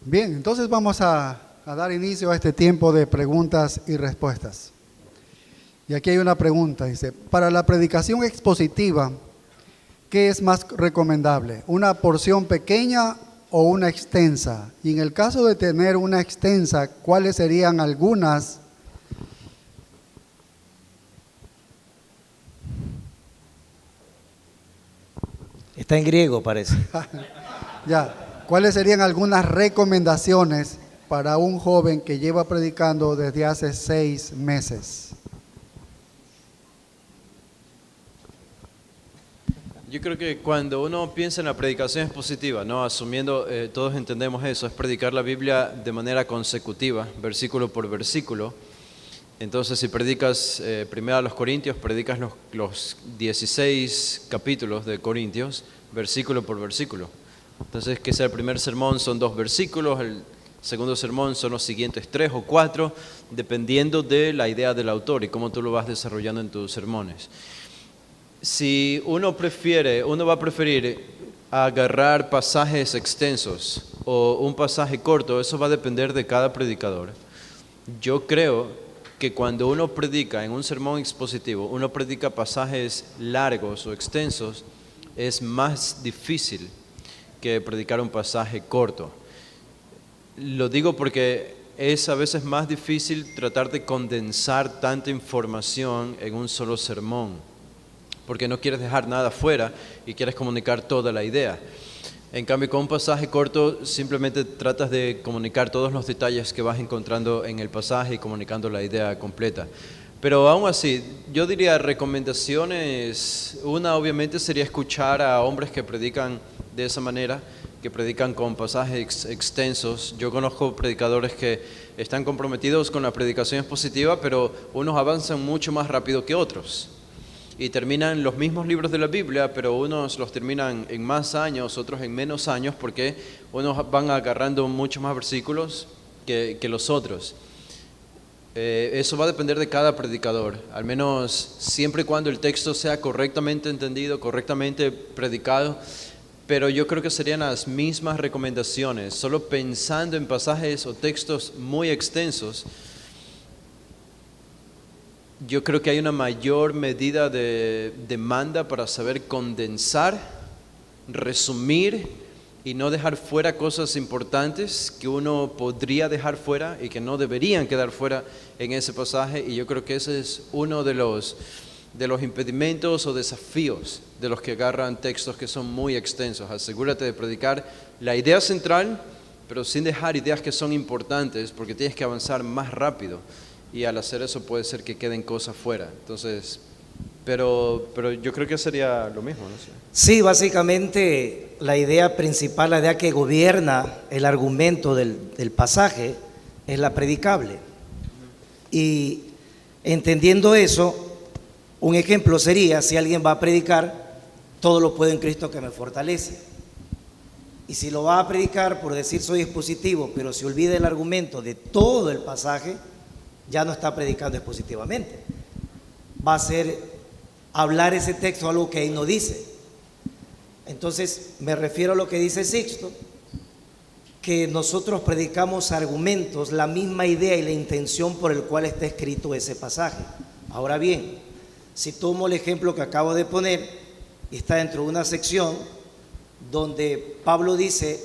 Bien, entonces vamos a dar inicio a este tiempo de preguntas y respuestas. Y aquí hay una pregunta, dice, para la predicación expositiva, ¿qué es más recomendable? ¿Una porción pequeña o una extensa? Y en el caso de tener una extensa, ¿cuáles serían algunas? Está en griego, parece. Ya, ¿cuáles serían algunas recomendaciones para un joven que lleva predicando desde hace 6 meses? Yo creo que cuando uno piensa en la predicación expositiva, ¿no? Asumiendo, todos entendemos eso, es predicar la Biblia de manera consecutiva, versículo por versículo. Entonces, si predicas primero a los Corintios, predicas los 16 capítulos de Corintios, versículo por versículo. Entonces, que sea el primer sermón son 2 versículos, el segundo sermón son los siguientes 3 o 4, dependiendo de la idea del autor y cómo tú lo vas desarrollando en tus sermones. Si uno va a preferir agarrar pasajes extensos o un pasaje corto, eso va a depender de cada predicador. Yo creo que cuando uno predica en un sermón expositivo, uno predica pasajes largos o extensos, es más difícil que predicar un pasaje corto. Lo digo porque es a veces más difícil tratar de condensar tanta información en un solo sermón, porque no quieres dejar nada fuera y quieres comunicar toda la idea. En cambio, con un pasaje corto simplemente tratas de comunicar todos los detalles que vas encontrando en el pasaje y comunicando la idea completa. Pero aún así, yo diría recomendaciones. Una obviamente sería escuchar a hombres que predican de esa manera, que predican con pasajes extensos. Yo conozco predicadores que están comprometidos con la predicación expositiva, pero unos avanzan mucho más rápido que otros. Y terminan los mismos libros de la Biblia, pero unos los terminan en más años, otros en menos años, porque unos van agarrando muchos más versículos que los otros. Eso va a depender de cada predicador, al menos siempre y cuando el texto sea correctamente entendido, correctamente predicado, pero yo creo que serían las mismas recomendaciones, solo pensando en pasajes o textos muy extensos. Yo creo que hay una mayor medida de demanda para saber condensar, resumir y no dejar fuera cosas importantes que uno podría dejar fuera y que no deberían quedar fuera en ese pasaje. Y yo creo que ese es uno de los impedimentos o desafíos de los que agarran textos que son muy extensos. Asegúrate de predicar la idea central, pero sin dejar ideas que son importantes, porque tienes que avanzar más rápido. Y al hacer eso puede ser que queden cosas fuera. Entonces, pero yo creo que sería lo mismo, no sé. Sí, básicamente la idea principal, la idea que gobierna el argumento del pasaje es la predicable. Y entendiendo eso, un ejemplo sería si alguien va a predicar, todo lo puedo en Cristo que me fortalece. Y si lo va a predicar por decir soy expositivo, pero se olvida el argumento de todo el pasaje, ya no está predicando expositivamente. Va a ser hablar ese texto algo que ahí no dice. Entonces me refiero a lo que dice Sixto, que nosotros predicamos argumentos, la misma idea y la intención por el cual está escrito ese pasaje. Ahora bien, si tomo el ejemplo que acabo de poner y está dentro de una sección donde Pablo dice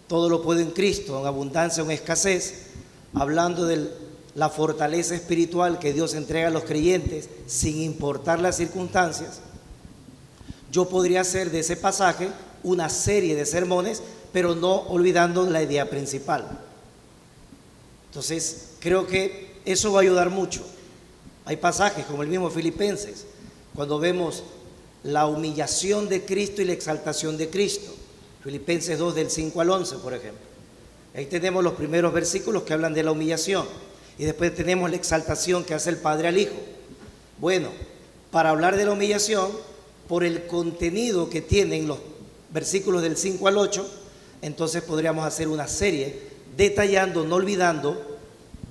todo lo puedo en Cristo, en abundancia o en escasez, hablando de la fortaleza espiritual que Dios entrega a los creyentes sin importar las circunstancias, yo podría hacer de ese pasaje una serie de sermones, pero no olvidando la idea principal. Entonces, creo que eso va a ayudar mucho. Hay pasajes como el mismo Filipenses, cuando vemos la humillación de Cristo y la exaltación de Cristo. Filipenses 2 del 5 al 11, por ejemplo. Ahí tenemos los primeros versículos que hablan de la humillación. Y después tenemos la exaltación que hace el Padre al Hijo. Bueno, para hablar de la humillación, por el contenido que tienen los versículos del 5 al 8, entonces podríamos hacer una serie detallando, no olvidando,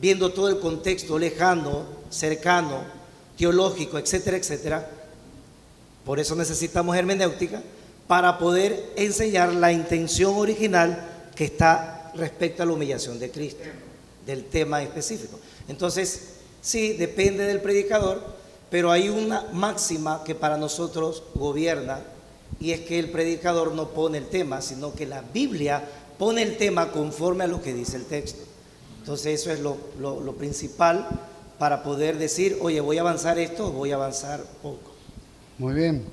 viendo todo el contexto lejano, cercano, teológico, etcétera, etcétera. Por eso necesitamos hermenéutica, para poder enseñar la intención original que está respecto a la humillación de Cristo, del tema específico. Entonces, sí, depende del predicador, pero hay una máxima que para nosotros gobierna, y es que el predicador no pone el tema, sino que la Biblia pone el tema conforme a lo que dice el texto. Entonces eso es lo principal para poder decir, oye, voy a avanzar esto o voy a avanzar poco. Muy bien.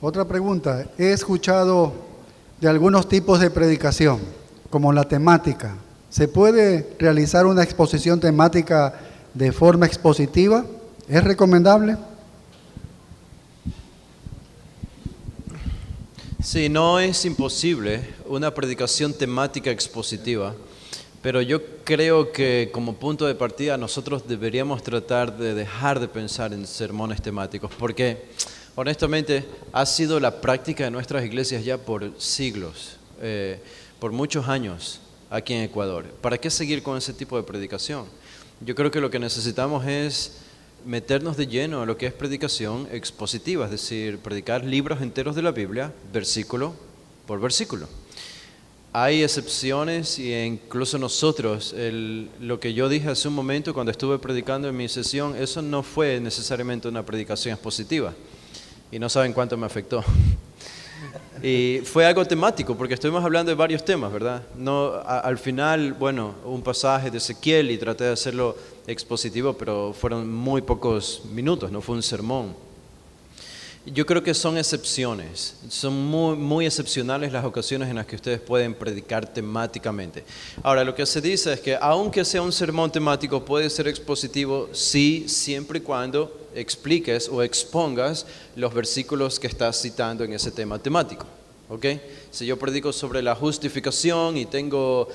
Otra pregunta. He escuchado de algunos tipos de predicación, como la temática. ¿Se puede realizar una exposición temática de forma expositiva? ¿Es recomendable? Sí, no es imposible una predicación temática expositiva, pero yo creo que como punto de partida nosotros deberíamos tratar de dejar de pensar en sermones temáticos, porque honestamente ha sido la práctica de nuestras iglesias ya por siglos, por muchos años aquí en Ecuador. ¿Para qué seguir con ese tipo de predicación? Yo creo que lo que necesitamos es meternos de lleno a lo que es predicación expositiva, es decir, predicar libros enteros de la Biblia, versículo por versículo. Hay excepciones y incluso nosotros, lo que yo dije hace un momento cuando estuve predicando en mi sesión, eso no fue necesariamente una predicación expositiva y no saben cuánto me afectó. Y fue algo temático, porque estuvimos hablando de varios temas, ¿verdad? No, al final, bueno, un pasaje de Ezequiel y traté de hacerlo expositivo, pero fueron muy pocos minutos, no fue un sermón. Yo creo que son excepciones, son muy excepcionales las ocasiones en las que ustedes pueden predicar temáticamente. Ahora, lo que se dice es que aunque sea un sermón temático, puede ser expositivo, sí, siempre y cuando expliques o expongas los versículos que estás citando en ese tema temático. ¿Ok? Si yo predico sobre la justificación y tengo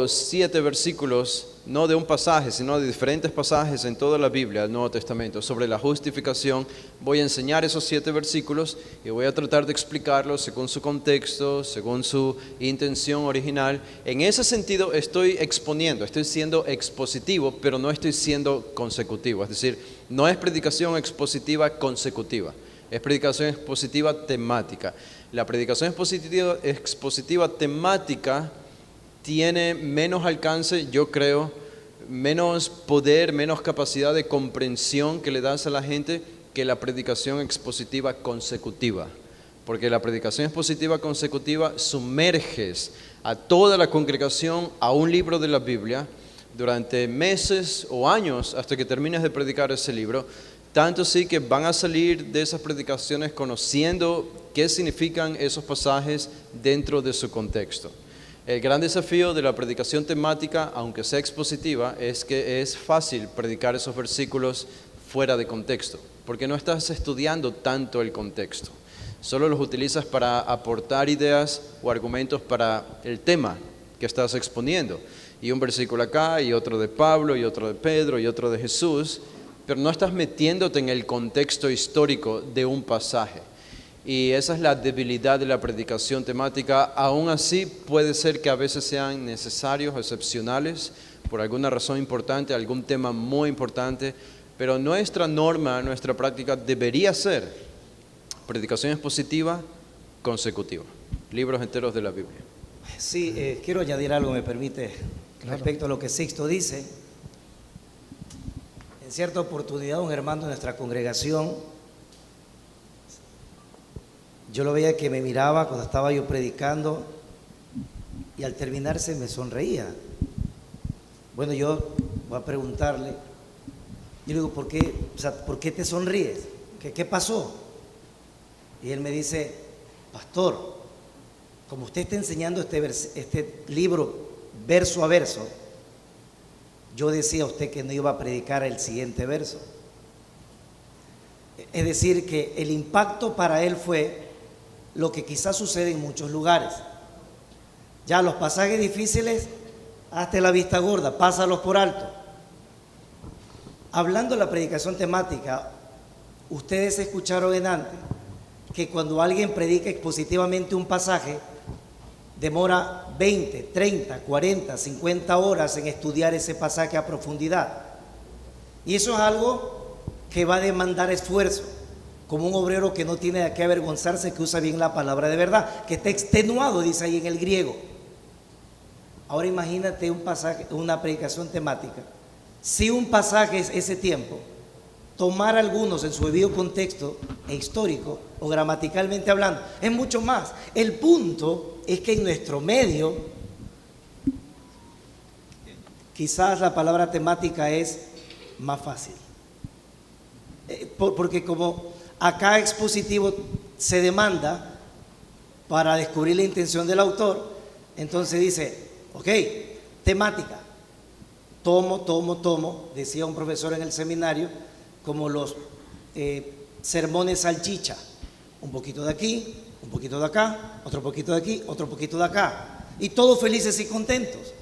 7 versículos, no de un pasaje, sino de diferentes pasajes en toda la Biblia, el Nuevo Testamento, sobre la justificación, voy a enseñar esos 7 versículos y voy a tratar de explicarlos según su contexto, según su intención original. En ese sentido estoy exponiendo, estoy siendo expositivo, pero no estoy siendo consecutivo. Es decir, no es predicación expositiva consecutiva, es predicación expositiva temática. La predicación expositiva temática tiene menos alcance, yo creo, menos poder, menos capacidad de comprensión que le das a la gente que la predicación expositiva consecutiva. Porque la predicación expositiva consecutiva sumerges a toda la congregación a un libro de la Biblia durante meses o años hasta que termines de predicar ese libro. Tanto sí que van a salir de esas predicaciones conociendo qué significan esos pasajes dentro de su contexto. El gran desafío de la predicación temática, aunque sea expositiva, es que es fácil predicar esos versículos fuera de contexto, porque no estás estudiando tanto el contexto. Solo los utilizas para aportar ideas o argumentos para el tema que estás exponiendo. Y un versículo acá, y otro de Pablo, y otro de Pedro, y otro de Jesús, pero no estás metiéndote en el contexto histórico de un pasaje. Y esa es la debilidad de la predicación temática. Aún así, puede ser que a veces sean necesarios, excepcionales, por alguna razón importante, algún tema muy importante, pero nuestra norma, nuestra práctica debería ser predicación expositiva consecutiva, libros enteros de la Biblia. Sí, quiero añadir algo, me permite, respecto a lo que Sixto dice. En cierta oportunidad, un hermano de nuestra congregación, yo lo veía que me miraba cuando estaba yo predicando y al terminar se me sonreía. Bueno, yo voy a preguntarle, yo le digo, ¿por qué te sonríes? ¿Qué pasó? Y él me dice, pastor, como usted está enseñando este libro verso a verso, yo decía a usted que no iba a predicar el siguiente verso. Es decir, que el impacto para él fue lo que quizás sucede en muchos lugares. Ya los pasajes difíciles, hazte la vista gorda, pásalos por alto. Hablando de la predicación temática, ustedes escucharon en antes que cuando alguien predica expositivamente un pasaje, demora 20, 30, 40, 50 horas en estudiar ese pasaje a profundidad. Y eso es algo que va a demandar esfuerzo, como un obrero que no tiene de qué avergonzarse, que usa bien la palabra de verdad, que está extenuado, dice ahí en el griego. Ahora imagínate un pasaje, una predicación temática. Si un pasaje es ese tiempo, tomar algunos en su debido contexto e histórico o gramaticalmente hablando, es mucho más. El punto es que en nuestro medio, quizás la palabra temática es más fácil. Porque como acá expositivo se demanda para descubrir la intención del autor, entonces dice, ok, temática, tomo, decía un profesor en el seminario, como los sermones salchicha, un poquito de aquí, un poquito de acá, otro poquito de aquí, otro poquito de acá, y todos felices y contentos.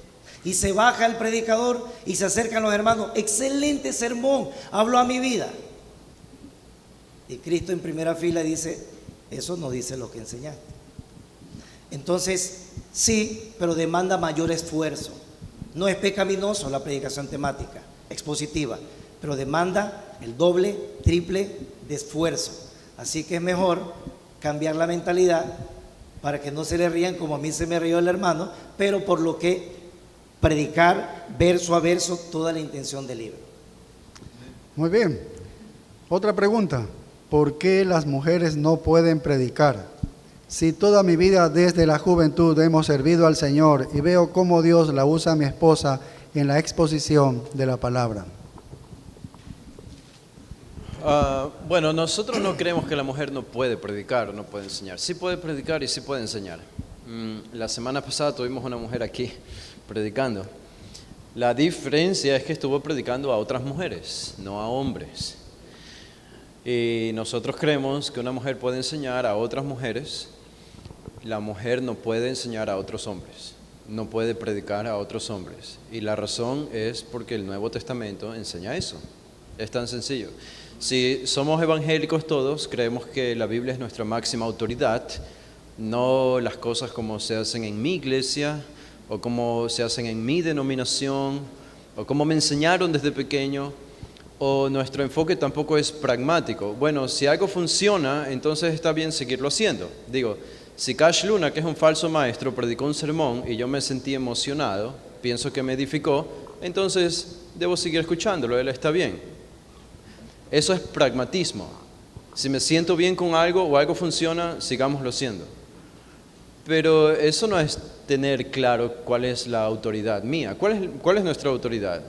Y se baja el predicador y se acercan los hermanos, excelente sermón, habló a mi vida. Y Cristo en primera fila dice, eso no dice lo que enseñaste. Entonces, sí, pero demanda mayor esfuerzo. No es pecaminoso la predicación temática, expositiva, pero demanda el doble, triple de esfuerzo. Así que es mejor cambiar la mentalidad para que no se le rían como a mí se me rió el hermano, pero por lo que predicar verso a verso toda la intención del libro. Muy bien. Otra pregunta. ¿Por qué las mujeres no pueden predicar? Si toda mi vida desde la juventud hemos servido al Señor y veo cómo Dios la usa a mi esposa en la exposición de la palabra. Bueno, nosotros no creemos que la mujer no puede predicar o no puede enseñar. Sí puede predicar y sí puede enseñar. La semana pasada tuvimos una mujer aquí predicando. La diferencia es que estuvo predicando a otras mujeres, no a hombres. Y nosotros creemos que una mujer puede enseñar a otras mujeres. La mujer no puede enseñar a otros hombres, no puede predicar a otros hombres. Y la razón es porque el Nuevo Testamento enseña eso. Es tan sencillo. Si somos evangélicos todos, creemos que la Biblia es nuestra máxima autoridad, no las cosas como se hacen en mi iglesia, o como se hacen en mi denominación, o como me enseñaron desde pequeño, o nuestro enfoque tampoco es pragmático. Bueno, si algo funciona, entonces está bien seguirlo haciendo. Digo, si Cash Luna, que es un falso maestro, predicó un sermón y yo me sentí emocionado, pienso que me edificó, entonces debo seguir escuchándolo, él está bien. Eso es pragmatismo. Si me siento bien con algo o algo funciona, sigámoslo haciendo. Pero eso no es tener claro cuál es la autoridad mía. ¿Cuál es nuestra autoridad?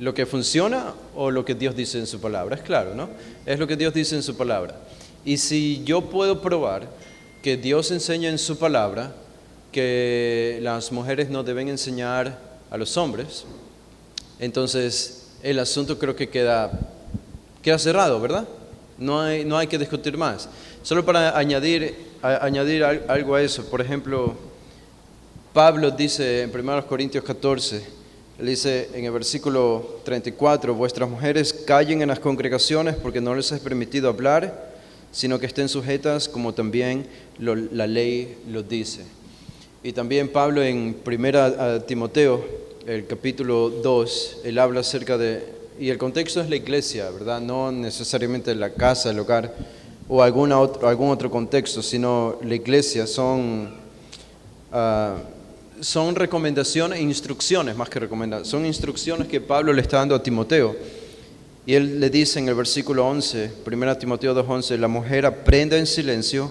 ¿Lo que funciona o lo que Dios dice en su palabra? Es claro, ¿no? Es lo que Dios dice en su palabra. Y si yo puedo probar que Dios enseña en su palabra que las mujeres no deben enseñar a los hombres, entonces el asunto creo que queda cerrado, ¿verdad? No hay que discutir más. Solo para añadir algo a eso, por ejemplo, Pablo dice en 1 Corintios 14, él dice en el versículo 34, vuestras mujeres callen en las congregaciones porque no les es permitido hablar, sino que estén sujetas como también la ley lo dice. Y también Pablo en 1 Timoteo, el capítulo 2, él habla acerca de, y el contexto es la iglesia, ¿verdad? No necesariamente la casa, el hogar o algún otro contexto, sino la iglesia. Son recomendaciones e instrucciones, más que recomendaciones, son instrucciones que Pablo le está dando a Timoteo. Y él le dice en el versículo 11, 1 Timoteo 2:11, la mujer aprenda en silencio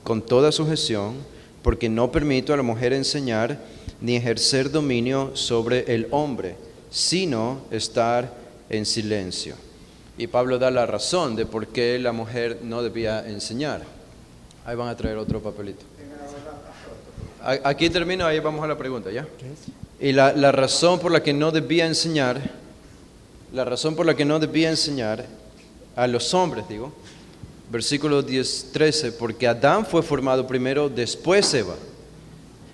con toda sujeción, porque no permito a la mujer enseñar ni ejercer dominio sobre el hombre, sino estar en silencio. Y Pablo da la razón de por qué la mujer no debía enseñar. Ahí van a traer otro papelito. Aquí termino, ahí vamos a la pregunta, ¿ya? Y la razón por la que no debía enseñar, a los hombres, digo, versículo 13, porque Adán fue formado primero, después Eva.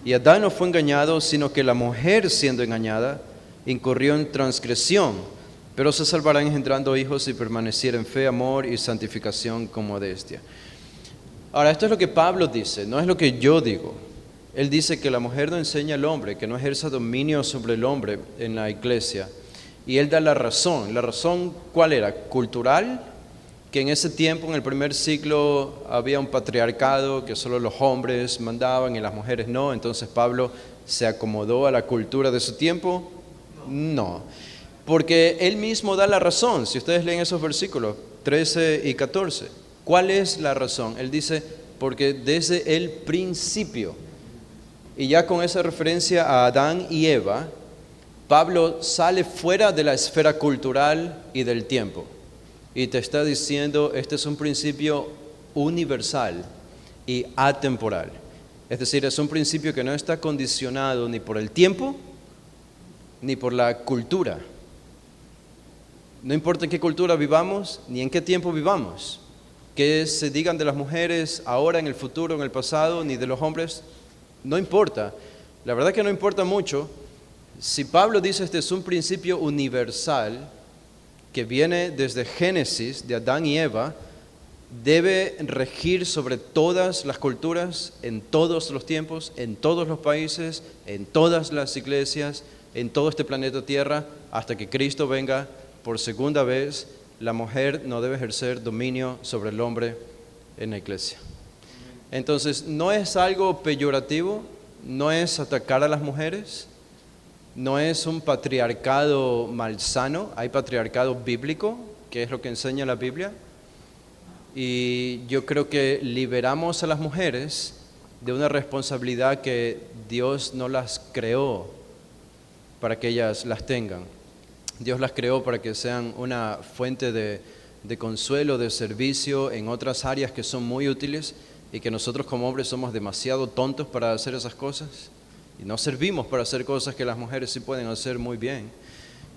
Y Adán no fue engañado, sino que la mujer, siendo engañada, incurrió en transgresión, pero se salvará engendrando hijos y permaneciera en fe, amor y santificación con modestia. Ahora, esto es lo que Pablo dice, no es lo que yo digo. Él dice que la mujer no enseña al hombre, que no ejerza dominio sobre el hombre en la iglesia. Y él da la razón. ¿La razón cuál era? ¿Cultural que en ese tiempo, en el primer siglo, había un patriarcado, que solo los hombres mandaban y las mujeres no. Entonces Pablo se acomodó a la cultura de su tiempo. No, porque él mismo da la razón. Si ustedes leen esos versículos 13 y 14, ¿cuál es la razón? Él dice, porque desde el principio, y ya con esa referencia a Adán y Eva, Pablo sale fuera de la esfera cultural y del tiempo. Y te está diciendo, este es un principio universal y atemporal. Es decir, es un principio que no está condicionado ni por el tiempo, ni por la cultura. No importa en qué cultura vivamos, ni en qué tiempo vivamos. Que se digan de las mujeres ahora, en el futuro, en el pasado, ni de los hombres, no importa. La verdad que no importa mucho. Si Pablo dice este es un principio universal, que viene desde Génesis, de Adán y Eva, debe regir sobre todas las culturas, en todos los tiempos, en todos los países, en todas las iglesias, en todo este planeta Tierra, hasta que Cristo venga por segunda vez. La mujer no debe ejercer dominio sobre el hombre en la iglesia. Entonces, no es algo peyorativo, no es atacar a las mujeres, no es un patriarcado malsano. Hay patriarcado bíblico, que es lo que enseña la Biblia, y yo creo que liberamos a las mujeres de una responsabilidad que Dios no las creó para que ellas las tengan. Dios las creó para que sean una fuente de consuelo, de servicio en otras áreas que son muy útiles, y que nosotros como hombres somos demasiado tontos para hacer esas cosas. Y no servimos para hacer cosas que las mujeres sí pueden hacer muy bien.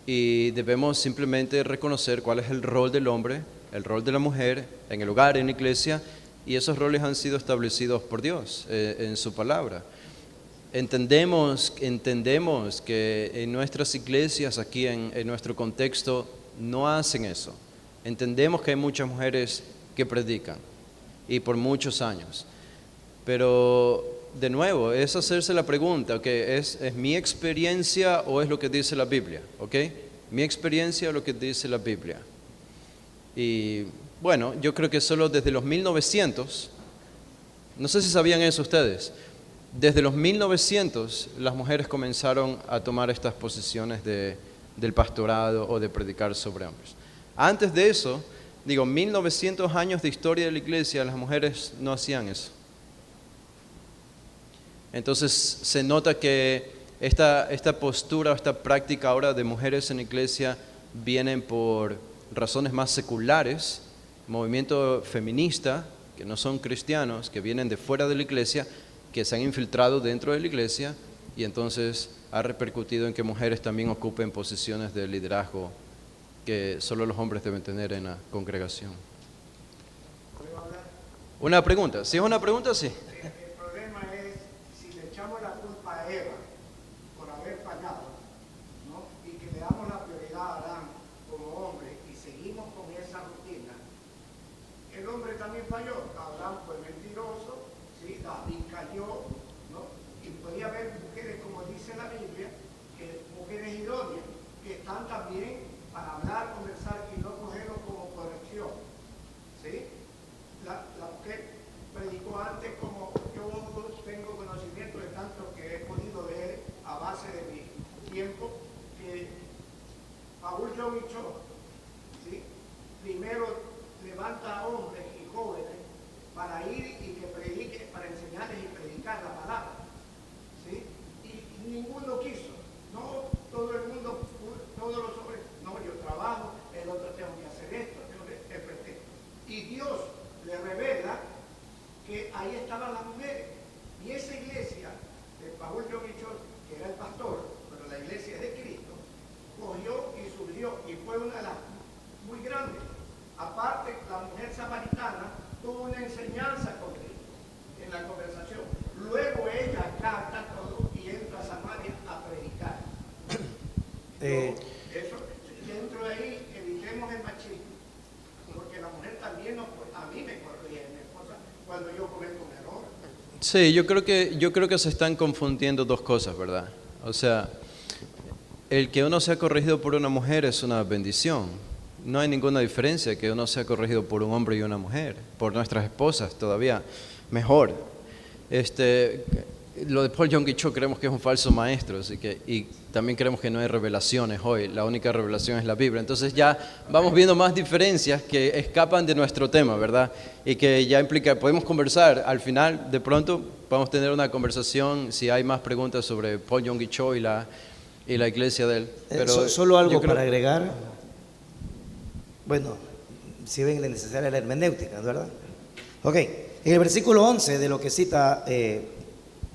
Y debemos simplemente reconocer cuál es el rol del hombre, el rol de la mujer, en el hogar, en la iglesia, y esos roles han sido establecidos por Dios en su palabra. Entendemos que en nuestras iglesias, aquí en nuestro contexto, no hacen eso. Entendemos que hay muchas mujeres que predican, y por muchos años. Pero de nuevo, es hacerse la pregunta, ¿okay? ¿Es mi experiencia o es lo que dice la Biblia? ¿Okay? ¿Mi experiencia o lo que dice la Biblia? Y bueno, yo creo que solo desde los 1900, no sé si sabían eso ustedes, desde los 1900 las mujeres comenzaron a tomar estas posiciones del pastorado o de predicar sobre hombres. Antes de eso, 1900 años de historia de la iglesia, las mujeres no hacían eso. Entonces se nota que esta postura, esta práctica ahora de mujeres en la iglesia vienen por razones más seculares, movimiento feminista, que no son cristianos, que vienen de fuera de la iglesia, que se han infiltrado dentro de la iglesia, y entonces ha repercutido en que mujeres también ocupen posiciones de liderazgo que solo los hombres deben tener en la congregación. ¿Una pregunta? ¿Sí es una pregunta? Sí. El problema es si le echamos la culpa a Eva por haber fallado, ¿no? Y que le damos la prioridad a Adán como hombre y seguimos con esa rutina. El hombre también falló. Adán fue mentiroso, ¿sí? David cayó, ¿no? Y podía haber mujeres, como dice la Biblia, que mujeres idóneas, que están también para hablar, conversar y no cogerlo como corrección, ¿sí? La mujer predicó antes, como yo tengo conocimiento de tanto que he podido leer a base de mi tiempo, que Paul John y Cho, ¿sí? Primero levanta a hombres y jóvenes para ir y que predique, para enseñarles y predicar la palabra, ¿sí? Y ninguno quiso, no todo el mundo, todos los hombres, no, yo trabajo, el otro tengo que hacer esto, tengo que hacer. Y Dios le revela que ahí estaban las mujeres. Y esa iglesia de Paul John y Cho, que era el pastor, pero la iglesia de Cristo, cogió y subió, y fue una de las muy grandes. Aparte, la mujer samaritana tuvo una enseñanza con Cristo en la conversación. Luego ella capta todo y entra a Samaria a predicar. Eso, dentro de ahí, evitemos el machismo, porque la mujer también a mí me corrige, mi esposa, cuando yo cometo un error. Sí, yo creo que se están confundiendo dos cosas, ¿verdad? O sea, el que uno sea corregido por una mujer es una bendición. no hay ninguna diferencia que uno sea corregido por un hombre y una mujer, por nuestras esposas todavía mejor. Lo de Paul Yonggi Cho creemos que es un falso maestro, así que, y también creemos que no hay revelaciones hoy, la única revelación es la Biblia. Entonces ya vamos viendo más diferencias que escapan de nuestro tema, ¿verdad? Y que ya implica, podemos conversar, al final de pronto vamos a tener una conversación si hay más preguntas sobre Paul Yonggi Cho y la iglesia de él. Pero solo algo yo creo- para agregar. Bueno, si ven la necesaria la hermenéutica, ¿verdad? Ok, en el versículo 11 de lo que cita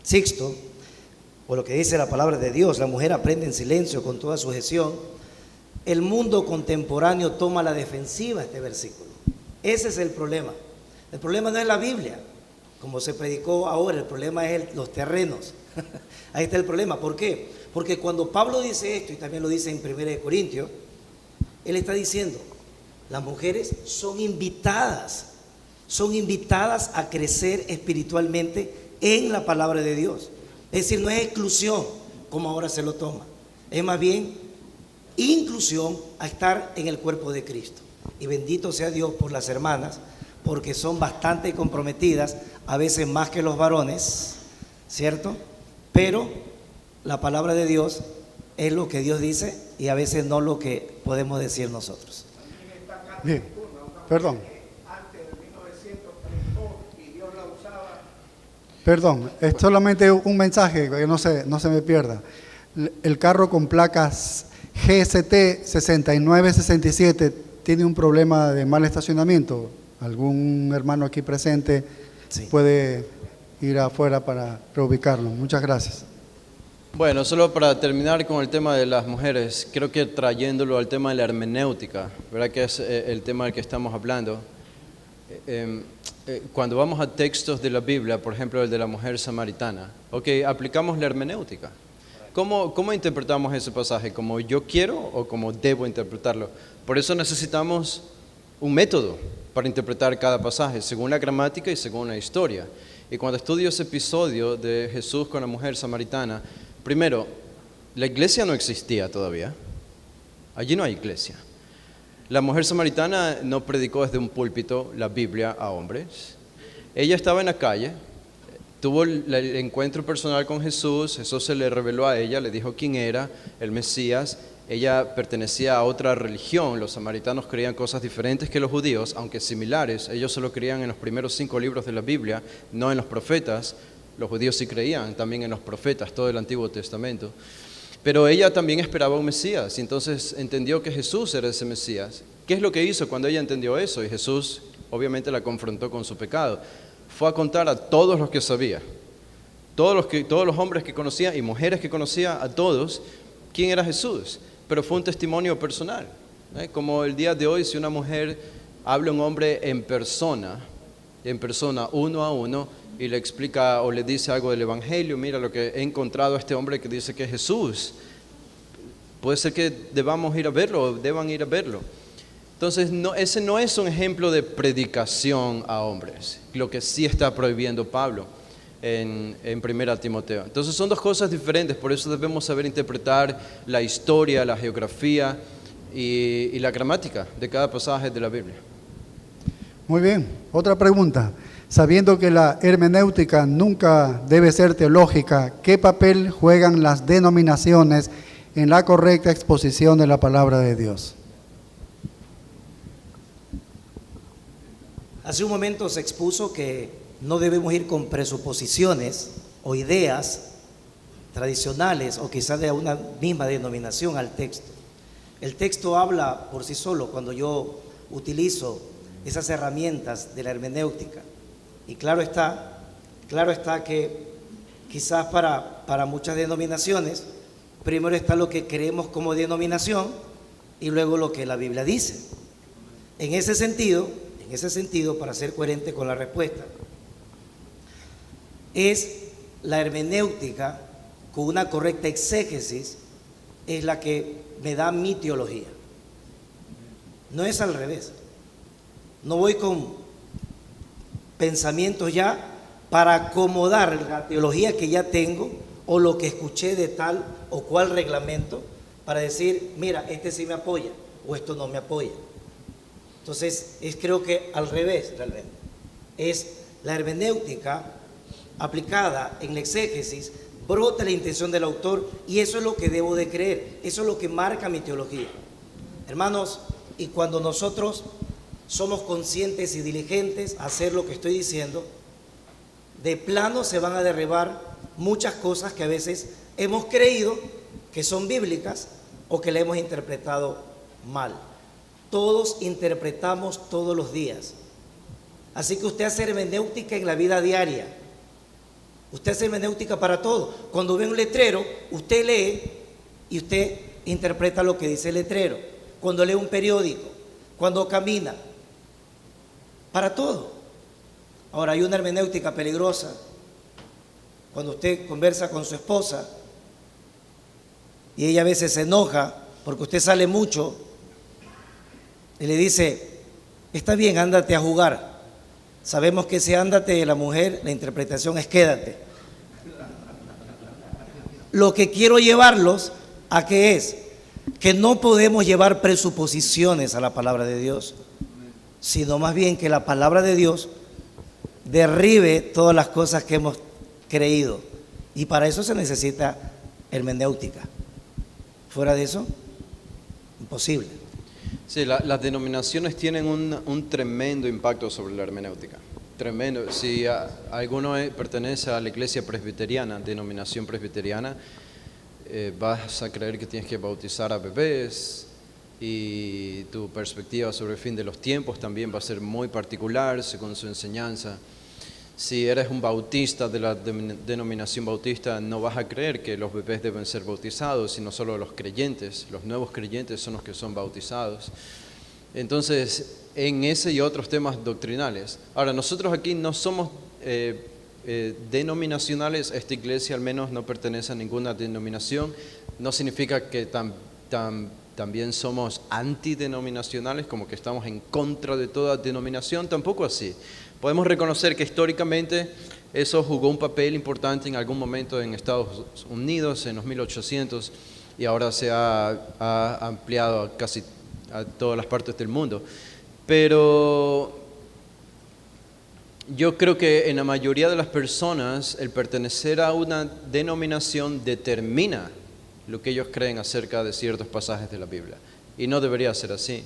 Sixto, o lo que dice la palabra de Dios, la mujer aprende en silencio con toda sujeción. El mundo contemporáneo toma la defensiva este versículo. Ese es el problema. El problema no es la Biblia, como se predicó ahora, el problema es los terrenos. Ahí está el problema. ¿Por qué? Porque cuando Pablo dice esto, y también lo dice en 1 Corintios, él está diciendo, las mujeres son invitadas a crecer espiritualmente en la palabra de Dios. Es decir, no es exclusión como ahora se lo toma, es más bien inclusión a estar en el cuerpo de Cristo. Y bendito sea Dios por las hermanas, porque son bastante comprometidas, a veces más que los varones, ¿cierto? Pero la palabra de Dios es lo que Dios dice y a veces no lo que podemos decir nosotros. Bien, perdón. Antes de 1900 predicó y Dios la usaba. Perdón, es solamente un mensaje que no se me pierda. El carro con placas GST 6967 tiene un problema de mal estacionamiento. ¿Algún hermano aquí presente Sí. puede ir afuera para reubicarlo? Muchas gracias. Bueno, solo para terminar con el tema de las mujeres, creo que trayéndolo al tema de la hermenéutica, ¿verdad? Que es el tema del que estamos hablando. Cuando vamos a textos de la Biblia, por ejemplo el de la mujer samaritana, aplicamos la hermenéutica. ¿Cómo interpretamos ese pasaje? ¿Como yo quiero o como debo interpretarlo? Por eso necesitamos un método para interpretar cada pasaje, según la gramática y según la historia. Y cuando estudio ese episodio de Jesús con la mujer samaritana, primero, la iglesia no existía todavía. Allí no hay iglesia. La mujer samaritana no predicó desde un púlpito la Biblia a hombres. Ella estaba en la calle, tuvo el encuentro personal con Jesús, Jesús se le reveló a ella, le dijo quién era, el Mesías. Ella pertenecía a otra religión, los samaritanos creían cosas diferentes que los judíos, aunque similares. Ellos solo creían en los primeros 5 libros de la Biblia, no en los profetas. Los judíos sí creían también en los profetas, todo el Antiguo Testamento. Pero ella también esperaba un Mesías, y entonces entendió que Jesús era ese Mesías. ¿Qué es lo que hizo cuando ella entendió eso? Y Jesús obviamente la confrontó con su pecado. Fue a contar a todos los que sabía, todos los hombres que conocía y mujeres que conocía, a todos, quién era Jesús. Pero fue un testimonio personal. Como el día de hoy, si una mujer habla a un hombre en persona, uno a uno, y le explica o le dice algo del Evangelio, mira lo que he encontrado a este hombre que dice que es Jesús, puede ser que debamos ir a verlo o deban ir a verlo. Entonces, ese no es un ejemplo de predicación a hombres, lo que sí está prohibiendo Pablo en 1 Timoteo. Entonces son dos cosas diferentes, por eso debemos saber interpretar la historia, la geografía y la gramática de cada pasaje de la Biblia. Muy bien, otra pregunta. Sabiendo que la hermenéutica nunca debe ser teológica, ¿qué papel juegan las denominaciones en la correcta exposición de la palabra de Dios? Hace un momento se expuso que no debemos ir con presuposiciones o ideas tradicionales o quizás de una misma denominación al texto. El texto habla por sí solo cuando yo utilizo esas herramientas de la hermenéutica. Y claro está que quizás para muchas denominaciones, primero está lo que creemos como denominación y luego lo que la Biblia dice. En ese sentido, para ser coherente con la respuesta, es la hermenéutica con una correcta exégesis es la que me da mi teología. No es al revés. No voy con pensamientos ya para acomodar la teología que ya tengo o lo que escuché de tal o cual reglamento para decir, mira, este sí me apoya o esto no me apoya. Entonces, creo que al revés, realmente. Es la hermenéutica aplicada en la exégesis, brota la intención del autor, y eso es lo que debo de creer, eso es lo que marca mi teología. Hermanos, y cuando nosotros somos conscientes y diligentes a hacer lo que estoy diciendo, de plano se van a derribar muchas cosas que a veces hemos creído que son bíblicas o que le hemos interpretado mal. Todos interpretamos todos los días. Así que usted hace hermenéutica en la vida diaria. Usted hace hermenéutica para todo. Cuando ve un letrero, usted lee y usted interpreta lo que dice el letrero. Cuando lee un periódico, cuando camina, para todo. Ahora, hay una hermenéutica peligrosa. Cuando usted conversa con su esposa y ella a veces se enoja porque usted sale mucho y le dice, está bien, ándate a jugar. Sabemos que ese ándate de la mujer, la interpretación es quédate. Lo que quiero llevarlos a que es que no podemos llevar presuposiciones a la palabra de Dios, sino más bien que la palabra de Dios derribe todas las cosas que hemos creído, y para eso se necesita hermenéutica. Fuera de eso, imposible. Sí, las denominaciones tienen un tremendo impacto sobre la hermenéutica. Tremendo. Si alguno pertenece a la iglesia presbiteriana, denominación presbiteriana, vas a creer que tienes que bautizar a bebés, y tu perspectiva sobre el fin de los tiempos también va a ser muy particular según su enseñanza. Si eres un bautista de la denominación bautista, no vas a creer que los bebés deben ser bautizados, sino solo los creyentes. Los nuevos creyentes son los que son bautizados. Entonces, en ese y otros temas doctrinales. Ahora, nosotros aquí no somos denominacionales. Esta iglesia al menos no pertenece a ninguna denominación. No significa que también somos antidenominacionales, como que estamos en contra de toda denominación, tampoco así. Podemos reconocer que históricamente eso jugó un papel importante en algún momento en Estados Unidos, en los 1800, y ahora se ha ampliado a casi a todas las partes del mundo. Pero yo creo que en la mayoría de las personas el pertenecer a una denominación determina lo que ellos creen acerca de ciertos pasajes de la Biblia, y no debería ser así.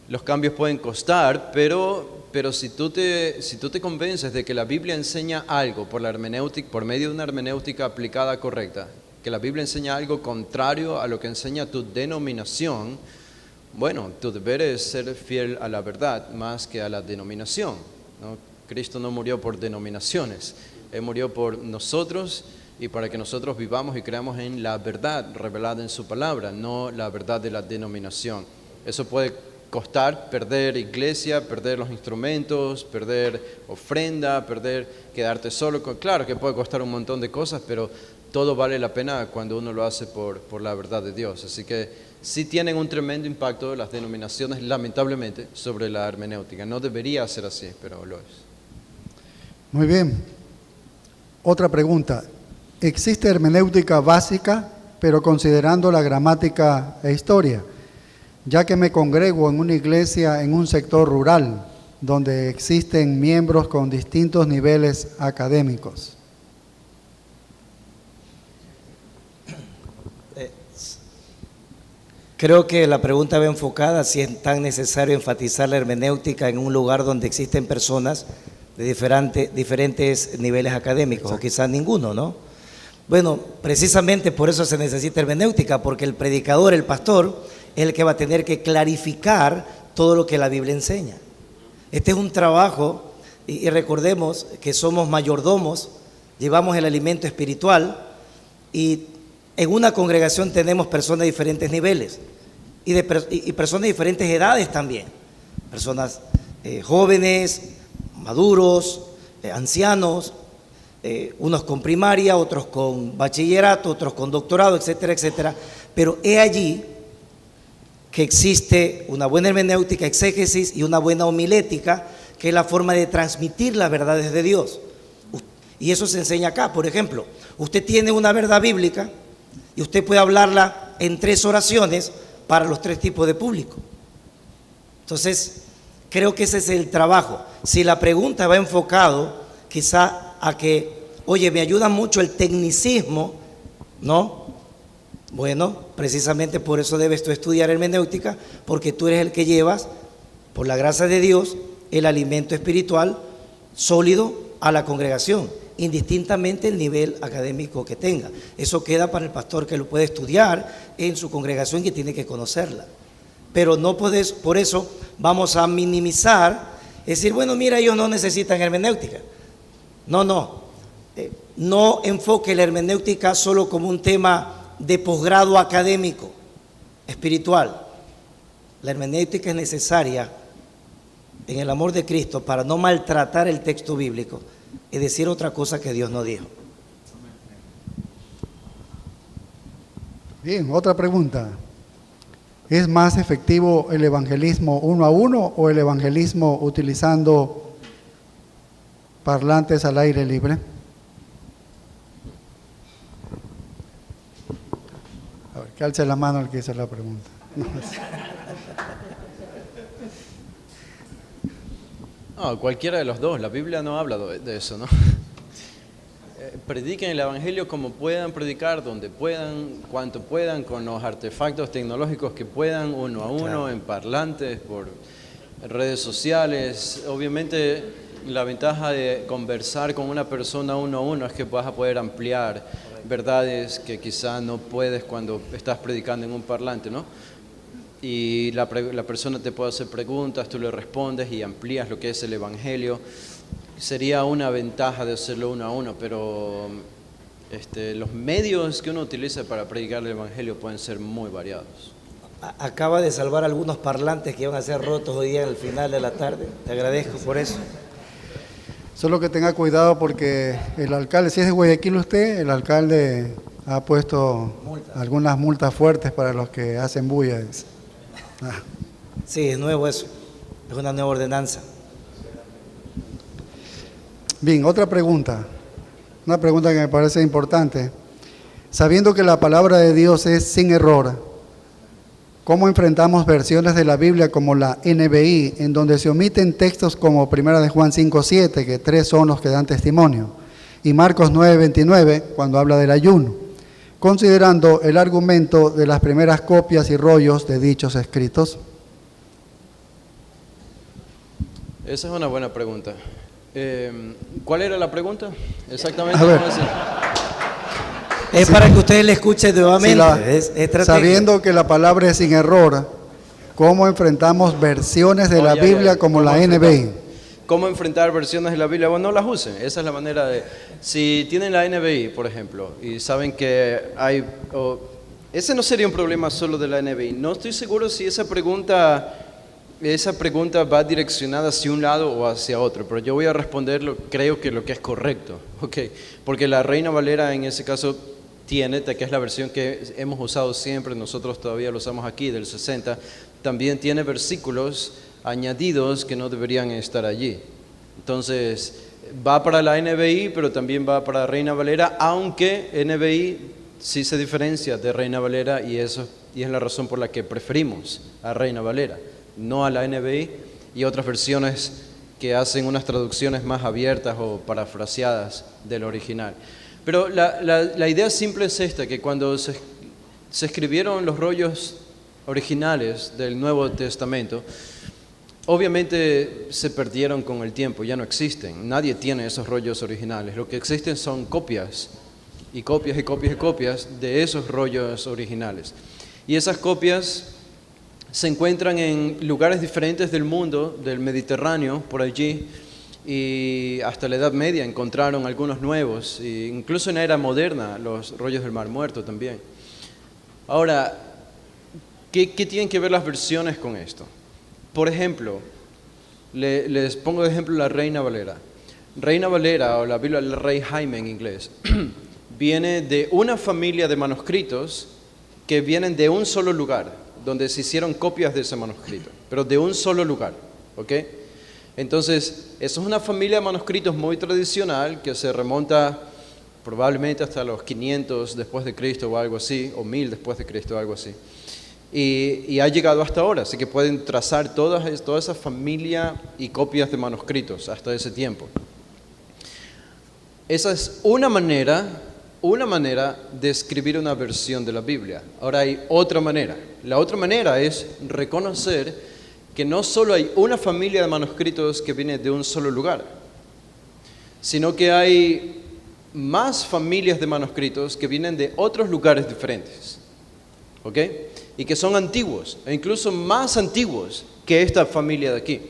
Los cambios pueden costar, pero si tú te convences de que la Biblia enseña algo por medio de una hermenéutica aplicada correcta, que la Biblia enseña algo contrario a lo que enseña tu denominación, bueno, tu deber es ser fiel a la verdad más que a la denominación, ¿no? Cristo no murió por denominaciones, Él murió por nosotros y para que nosotros vivamos y creamos en la verdad revelada en su palabra, no la verdad de la denominación. Eso puede costar, perder iglesia, perder los instrumentos, perder ofrenda, quedarte solo. Claro que puede costar un montón de cosas, pero todo vale la pena cuando uno lo hace por la verdad de Dios. Así que sí tienen un tremendo impacto las denominaciones, lamentablemente, sobre la hermenéutica. No debería ser así, pero lo es. Muy bien. Otra pregunta. ¿Existe hermenéutica básica, pero considerando la gramática e historia? Ya que me congrego en una iglesia en un sector rural, donde existen miembros con distintos niveles académicos. Creo que la pregunta va enfocada si es tan necesario enfatizar la hermenéutica en un lugar donde existen personas de diferentes niveles académicos. Exacto. O quizás ninguno, ¿no? Bueno, precisamente por eso se necesita hermenéutica, porque el predicador, el pastor, es el que va a tener que clarificar todo lo que la Biblia enseña. Este es un trabajo, y recordemos que somos mayordomos, llevamos el alimento espiritual, y en una congregación tenemos personas de diferentes niveles y personas de diferentes edades también. Personas jóvenes, maduros, ancianos, unos con primaria, otros con bachillerato, otros con doctorado, etcétera, etcétera. Pero he allí que existe una buena hermenéutica, exégesis y una buena homilética, que es la forma de transmitir las verdades de Dios. Y eso se enseña acá. Por ejemplo, usted tiene una verdad bíblica y usted puede hablarla en 3 oraciones para los 3 tipos de público. Entonces, creo que ese es el trabajo. Si la pregunta va enfocado quizá a que, oye, me ayuda mucho el tecnicismo, ¿no? Bueno, precisamente por eso debes tú estudiar hermenéutica, porque tú eres el que llevas, por la gracia de Dios, el alimento espiritual sólido a la congregación, indistintamente el nivel académico que tenga. Eso queda para el pastor que lo puede estudiar en su congregación, que tiene que conocerla. Pero no puedes, por eso vamos a minimizar, es decir, bueno, mira, ellos no necesitan hermenéutica. No enfoque la hermenéutica solo como un tema de posgrado académico, espiritual. La hermenéutica es necesaria en el amor de Cristo para no maltratar el texto bíblico y decir otra cosa que Dios no dijo. Bien, otra pregunta. ¿Es más efectivo el evangelismo 1 a 1 o el evangelismo utilizando parlantes al aire libre? A ver, que alce la mano el que hizo la pregunta. No, cualquiera de los dos. La Biblia no habla de eso, ¿no? Prediquen el Evangelio como puedan predicar, donde puedan, cuanto puedan, con los artefactos tecnológicos que puedan, uno a uno, claro, en parlantes, por redes sociales. Obviamente, la ventaja de conversar con una persona uno a uno es que vas a poder ampliar verdades que quizá no puedes cuando estás predicando en un parlante, ¿no? Y la persona te puede hacer preguntas, tú le respondes y amplías lo que es el Evangelio. Sería una ventaja de hacerlo uno a uno, pero los medios que uno utiliza para predicar el Evangelio pueden ser muy variados. Acaba de salvar algunos parlantes que iban a ser rotos hoy día al final de la tarde. Te agradezco por eso. Solo que tenga cuidado porque el alcalde, si es de Guayaquil usted, el alcalde ha puesto algunas multas fuertes para los que hacen bulla. Sí, es nuevo eso, es una nueva ordenanza. Bien, otra pregunta, una pregunta que me parece importante. Sabiendo que la palabra de Dios es sin error, ¿cómo enfrentamos versiones de la Biblia como la NBI, en donde se omiten textos como 1 de Juan 5:7, que 3 son los que dan testimonio, y Marcos 9:29, cuando habla del ayuno, considerando el argumento de las primeras copias y rollos de dichos escritos? Esa es una buena pregunta. ¿Cuál era la pregunta? Exactamente. A ver. Es para que ustedes le escuchen nuevamente. Sabiendo que la palabra es sin error, ¿cómo enfrentamos versiones de la Biblia como la NBI? ¿Cómo enfrentar versiones de la Biblia? Bueno, no las usen. Esa es la manera de... Si tienen la NBI, por ejemplo, y saben que hay... ese no sería un problema solo de la NBI. No estoy seguro si esa pregunta va direccionada hacia un lado o hacia otro, pero yo voy a responder creo que lo que es correcto, ¿okay? Porque la Reina Valera en ese caso tiene, que es la versión que hemos usado siempre, nosotros todavía lo usamos aquí, del 60, también tiene versículos añadidos que no deberían estar allí. Entonces, va para la NBI, pero también va para Reina Valera, aunque NBI sí se diferencia de Reina Valera y es la razón por la que preferimos a Reina Valera, no a la NBI y otras versiones que hacen unas traducciones más abiertas o parafraseadas del original. Pero la idea simple es esta, que cuando se escribieron los rollos originales del Nuevo Testamento, obviamente se perdieron con el tiempo, ya no existen, nadie tiene esos rollos originales, lo que existen son copias y copias y copias y copias de esos rollos originales. Y esas copias se encuentran en lugares diferentes del mundo, del Mediterráneo, por allí, y hasta la Edad Media encontraron algunos nuevos, e incluso en la era moderna, los rollos del Mar Muerto también. Ahora, ¿qué tienen que ver las versiones con esto? Por ejemplo, les pongo de ejemplo la Reina Valera. Reina Valera, o la Biblia del Rey Jaime en inglés, viene de una familia de manuscritos que vienen de un solo lugar, donde se hicieron copias de ese manuscrito, pero de un solo lugar, ¿ok? Entonces, eso es una familia de manuscritos muy tradicional que se remonta probablemente hasta los 500 después de Cristo o algo así, o 1000 después de Cristo o algo así. y ha llegado hasta ahora, así que pueden trazar toda esa familia y copias de manuscritos hasta ese tiempo. Esa es una manera de escribir una versión de la Biblia. Ahora hay otra manera. La otra manera es reconocer que no solo hay una familia de manuscritos que viene de un solo lugar, sino que hay más familias de manuscritos que vienen de otros lugares diferentes, ¿ok? Y que son antiguos, e incluso más antiguos que esta familia de aquí.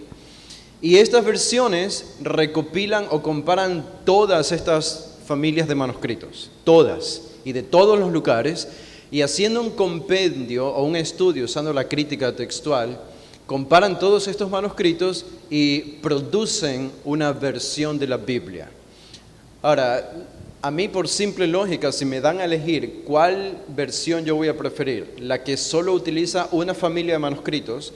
Y estas versiones recopilan o comparan todas estas familias de manuscritos, todas, y de todos los lugares, y haciendo un compendio o un estudio usando la crítica textual, comparan todos estos manuscritos y producen una versión de la Biblia. Ahora, a mí por simple lógica, si me dan a elegir cuál versión yo voy a preferir, la que solo utiliza una familia de manuscritos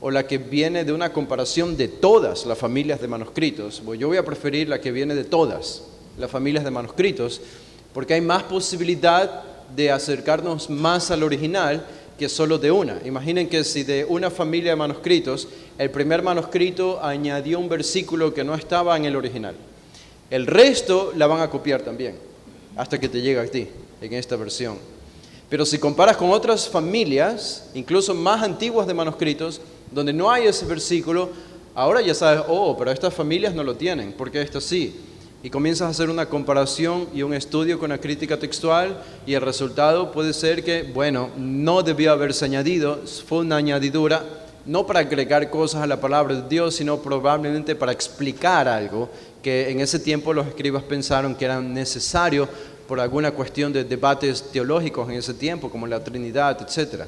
o la que viene de una comparación de todas las familias de manuscritos, pues yo voy a preferir la que viene de todas las familias de manuscritos, porque hay más posibilidad de acercarnos más al original que solo de una. Imaginen que si de una familia de manuscritos, el primer manuscrito añadió un versículo que no estaba en el original. El resto la van a copiar también, hasta que te llega a ti, en esta versión. Pero si comparas con otras familias, incluso más antiguas de manuscritos, donde no hay ese versículo, ahora ya sabes, pero estas familias no lo tienen, porque estas sí. Y comienzas a hacer una comparación y un estudio con la crítica textual, y el resultado puede ser que, bueno, no debió haberse añadido, fue una añadidura, no para agregar cosas a la palabra de Dios, sino probablemente para explicar algo que en ese tiempo los escribas pensaron que era necesario por alguna cuestión de debates teológicos en ese tiempo, como la Trinidad, etc.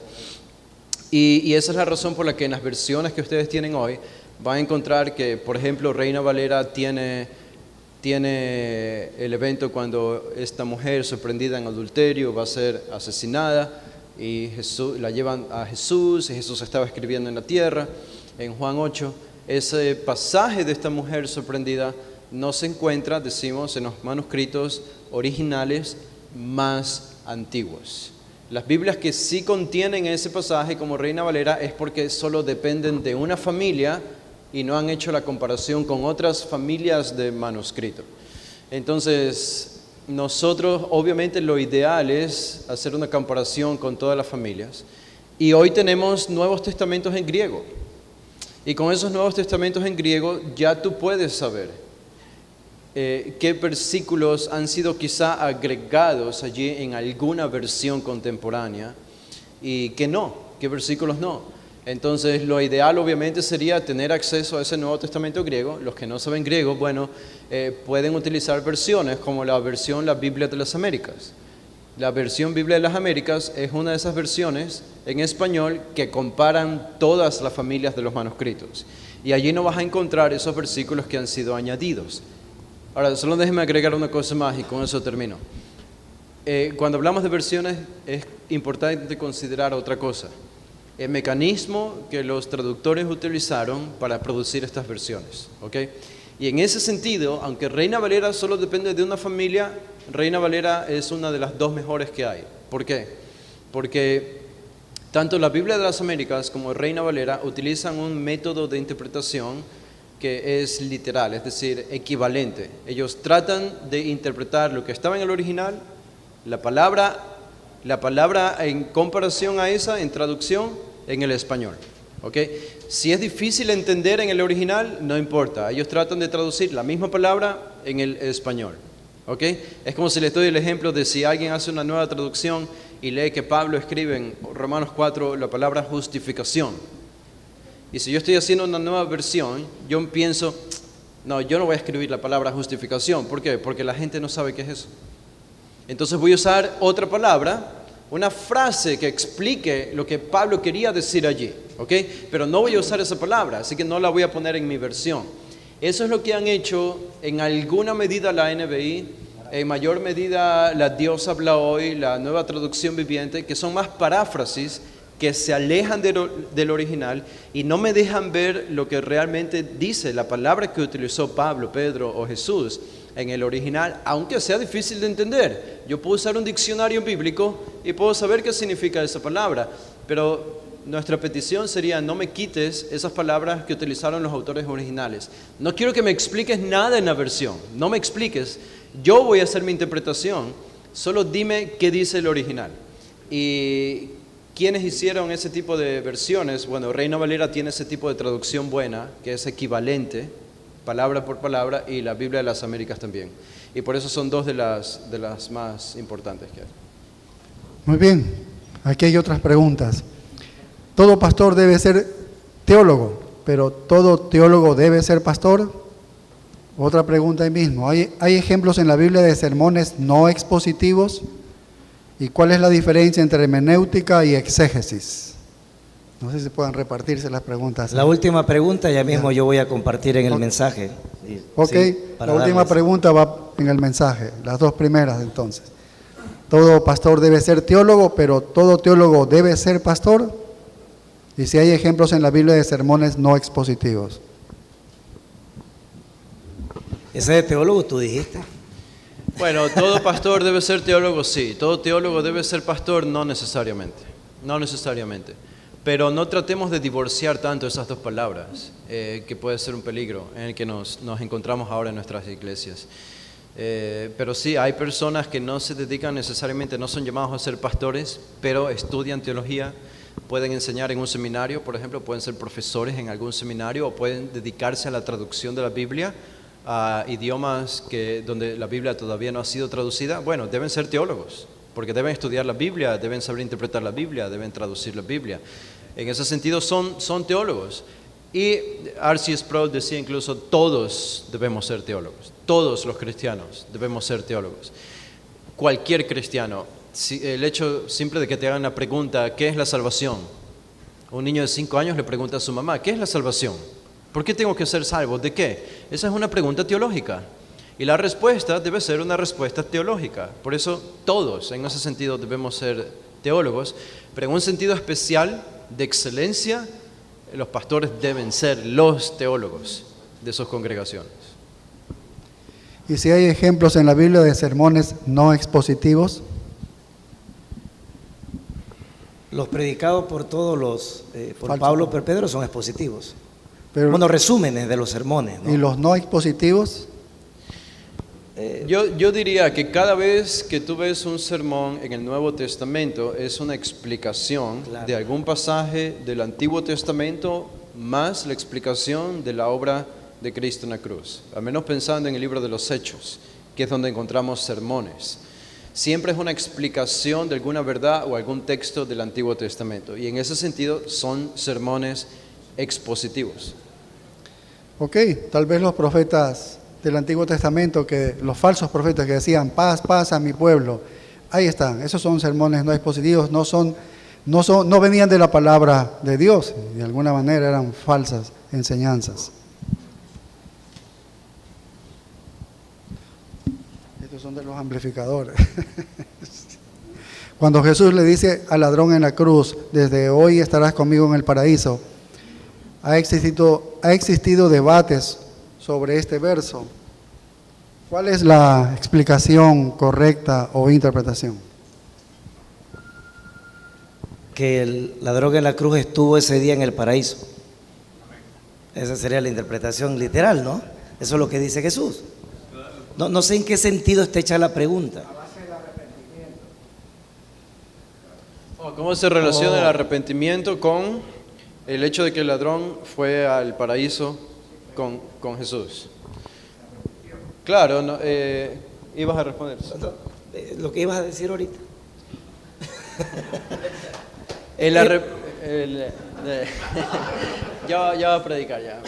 Y esa es la razón por la que en las versiones que ustedes tienen hoy van a encontrar que, por ejemplo, Reina Valera tiene el evento cuando esta mujer sorprendida en adulterio va a ser asesinada, y la llevan a Jesús, y Jesús estaba escribiendo en la tierra. En Juan 8, ese pasaje de esta mujer sorprendida no se encuentra, decimos, en los manuscritos originales más antiguos. Las Biblias que sí contienen ese pasaje, como Reina Valera, es porque solo dependen de una familia y no han hecho la comparación con otras familias de manuscrito. Entonces, nosotros, obviamente, lo ideal es hacer una comparación con todas las familias. Y hoy tenemos Nuevos Testamentos en griego. Y con esos Nuevos Testamentos en griego ya tú puedes saber qué versículos han sido quizá agregados allí en alguna versión contemporánea y qué versículos no. Entonces lo ideal obviamente sería tener acceso a ese Nuevo Testamento griego. Los que no saben griego, pueden utilizar versiones como la Biblia de las Américas. La versión Biblia de las Américas es una de esas versiones en español que comparan todas las familias de los manuscritos. Y allí no vas a encontrar esos versículos que han sido añadidos. Ahora, solo déjenme agregar una cosa más y con eso termino. Cuando hablamos de versiones es importante considerar otra cosa. El mecanismo que los traductores utilizaron para producir estas versiones, ¿ok? Y en ese sentido, aunque Reina Valera solo depende de una familia, Reina Valera es una de las dos mejores que hay. ¿Por qué? Porque tanto la Biblia de las Américas como Reina Valera utilizan un método de interpretación que es literal, es decir, equivalente. Ellos tratan de interpretar lo que estaba en el original, la palabra en comparación a esa, en traducción, en el español. ¿Okay? Si es difícil entender en el original, no importa. Ellos tratan de traducir la misma palabra en el español. ¿Okay? Es como si les doy el ejemplo de si alguien hace una nueva traducción y lee que Pablo escribe en Romanos 4 la palabra justificación. Y si yo estoy haciendo una nueva versión, yo pienso, no, yo no voy a escribir la palabra justificación. ¿Por qué? Porque la gente no sabe qué es eso. Entonces voy a usar otra palabra, una frase que explique lo que Pablo quería decir allí, ¿ok? Pero no voy a usar esa palabra, así que no la voy a poner en mi versión. Eso es lo que han hecho en alguna medida la NBI, en mayor medida la Dios habla hoy, la Nueva Traducción Viviente, que son más paráfrasis que se alejan del original y no me dejan ver lo que realmente dice la palabra que utilizó Pablo, Pedro o Jesús en el original, aunque sea difícil de entender. Yo puedo usar un diccionario bíblico y puedo saber qué significa esa palabra, pero nuestra petición sería: no me quites esas palabras que utilizaron los autores originales. No quiero que me expliques nada en la versión, no me expliques. Yo voy a hacer mi interpretación, solo dime qué dice el original. Y quienes hicieron ese tipo de versiones, bueno, Reina Valera tiene ese tipo de traducción buena, que es equivalente, palabra por palabra, y la Biblia de las Américas también. Y por eso son dos de las más importantes que hay. Muy bien, aquí hay otras preguntas. Todo pastor debe ser teólogo, pero ¿todo teólogo debe ser pastor? Otra pregunta ahí mismo. ¿Hay ejemplos en la Biblia de sermones no expositivos? ¿Y cuál es la diferencia entre hermenéutica y exégesis? No sé si puedan repartirse las preguntas. La última pregunta ya mismo yo voy a compartir en el mensaje. Ok, Sí, la última pregunta va en el mensaje, las dos primeras entonces. Todo pastor debe ser teólogo, pero ¿todo teólogo debe ser pastor? Y si hay ejemplos en la Biblia de sermones no expositivos. Ese de teólogo tú dijiste. Bueno, todo pastor debe ser teólogo, sí. Todo teólogo debe ser pastor, no necesariamente. No necesariamente. Pero no tratemos de divorciar tanto esas dos palabras, que puede ser un peligro en el que nos encontramos ahora en nuestras iglesias. Pero sí, hay personas que no se dedican necesariamente, no son llamados a ser pastores, pero estudian teología, pueden enseñar en un seminario, por ejemplo, pueden ser profesores en algún seminario, o pueden dedicarse a la traducción de la Biblia a idiomas donde la Biblia todavía no ha sido traducida. Bueno, deben ser teólogos, porque deben estudiar la Biblia, deben saber interpretar la Biblia, deben traducir la Biblia. En ese sentido son teólogos. Y R.C. Sproul decía incluso: todos debemos ser teólogos, todos los cristianos debemos ser teólogos. Cualquier cristiano. El hecho simple de que te hagan la pregunta: ¿qué es la salvación? Un niño de 5 años le pregunta a su mamá: ¿qué es la salvación? ¿Por qué tengo que ser salvo? ¿De qué? Esa es una pregunta teológica. Y la respuesta debe ser una respuesta teológica. Por eso todos, en ese sentido, debemos ser teólogos. Pero en un sentido especial, de excelencia, los pastores deben ser los teólogos de sus congregaciones. ¿Y si hay ejemplos en la Biblia de sermones no expositivos? Los predicados por todos por Falso. Pablo, por Pedro, son expositivos. Pero, Bueno, resúmenes de los sermones, ¿no? ¿y los no expositivos? Yo diría que cada vez que tú ves un sermón en el Nuevo Testamento es una explicación Claro. de algún pasaje del Antiguo Testamento más la explicación de la obra de Cristo en la cruz. Al menos pensando en el libro de los Hechos, que es donde encontramos sermones. Siempre es una explicación de alguna verdad o algún texto del Antiguo Testamento. Y en ese sentido son sermones expositivos. Ok, tal vez los profetas del Antiguo Testamento, los falsos profetas que decían paz, paz a mi pueblo, ahí están, esos son sermones no expositivos, no venían de la palabra de Dios, de alguna manera eran falsas enseñanzas. Estos son de los amplificadores. Cuando Jesús le dice al ladrón en la cruz: desde hoy estarás conmigo en el paraíso, ha existido debates sobre este verso. ¿Cuál es la explicación correcta o interpretación? Que el ladrón en la cruz estuvo ese día en el paraíso. Esa sería la interpretación literal, ¿no? Eso es lo que dice Jesús. No sé en qué sentido está hecha la pregunta. ¿Cómo se relaciona el arrepentimiento con el hecho de que el ladrón fue al paraíso con Jesús? Claro, no, ibas a responder. Lo que ibas a decir ahorita. Ya va a predicar ya.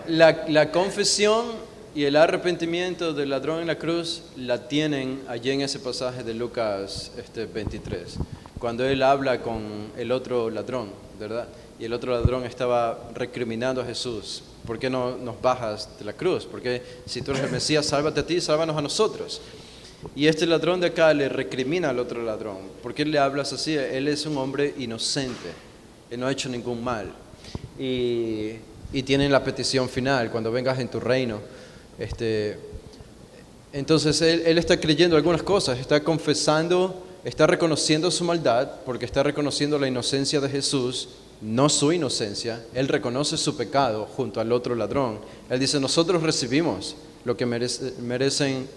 La confesión y el arrepentimiento del ladrón en la cruz la tienen allí en ese pasaje de Lucas 23, cuando él habla con el otro ladrón, ¿verdad? Y el otro ladrón estaba recriminando a Jesús: ¿por qué no nos bajas de la cruz? Porque si tú eres el Mesías, sálvate a ti, sálvanos a nosotros. Y este ladrón de acá le recrimina al otro ladrón: ¿por qué le hablas así? Él es un hombre inocente, él no ha hecho ningún mal. Y tienen la petición final: cuando vengas en tu reino. Entonces él está creyendo algunas cosas, está confesando está reconociendo su maldad porque está reconociendo la inocencia de Jesús, no su inocencia. Él reconoce su pecado junto al otro ladrón. Él dice, nosotros recibimos lo que merecen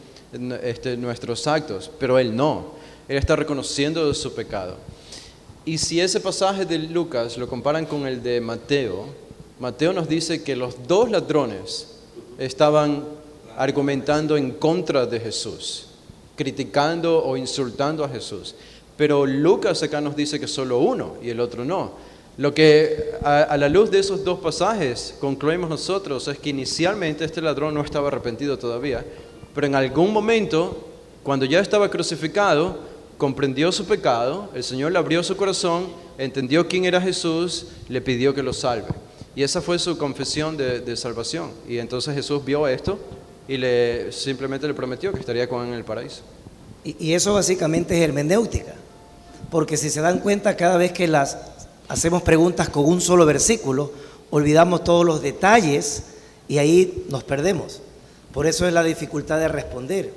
nuestros actos, pero él no. Él está reconociendo su pecado. Y si ese pasaje de Lucas lo comparan con el de Mateo, Mateo nos dice que los dos ladrones estaban argumentando en contra de Jesús, criticando o insultando a Jesús. Pero Lucas acá nos dice que solo uno y el otro no. Lo que a la luz de esos dos pasajes concluimos nosotros es que inicialmente este ladrón no estaba arrepentido todavía, pero en algún momento, cuando ya estaba crucificado, comprendió su pecado, el Señor le abrió su corazón, entendió quién era Jesús, le pidió que lo salve. Y esa fue su confesión de salvación. Y entonces Jesús vio esto y simplemente le prometió que estaría con él en el paraíso. Y eso básicamente es hermenéutica, porque si se dan cuenta, cada vez que hacemos preguntas con un solo versículo, olvidamos todos los detalles y ahí nos perdemos. Por eso es la dificultad de responder.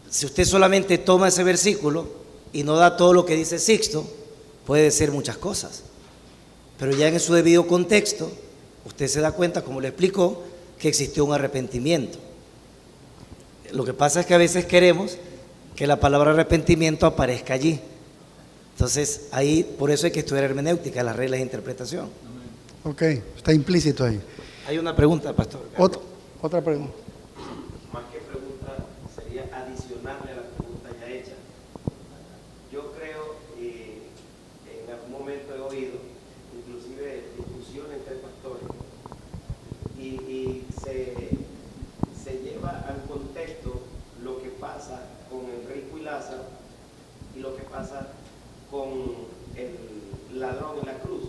Si usted solamente toma ese versículo y no da todo lo que dice Sixto, puede decir muchas cosas. Pero ya en su debido contexto, usted se da cuenta, como le explicó, que existió un arrepentimiento. Lo que pasa es que a veces queremos que la palabra arrepentimiento aparezca allí. Entonces, ahí, por eso hay que estudiar hermenéutica, las reglas de interpretación. Ok, está implícito ahí. Hay una pregunta, pastor. Otra pregunta. Más que pregunta, sería adicionarle a la pregunta ya hecha. Yo creo, en algún momento he oído, inclusive discusiones entre pastores, y se lleva al contexto lo que pasa con el rico y Lázaro y lo que pasa con el ladrón en la cruz,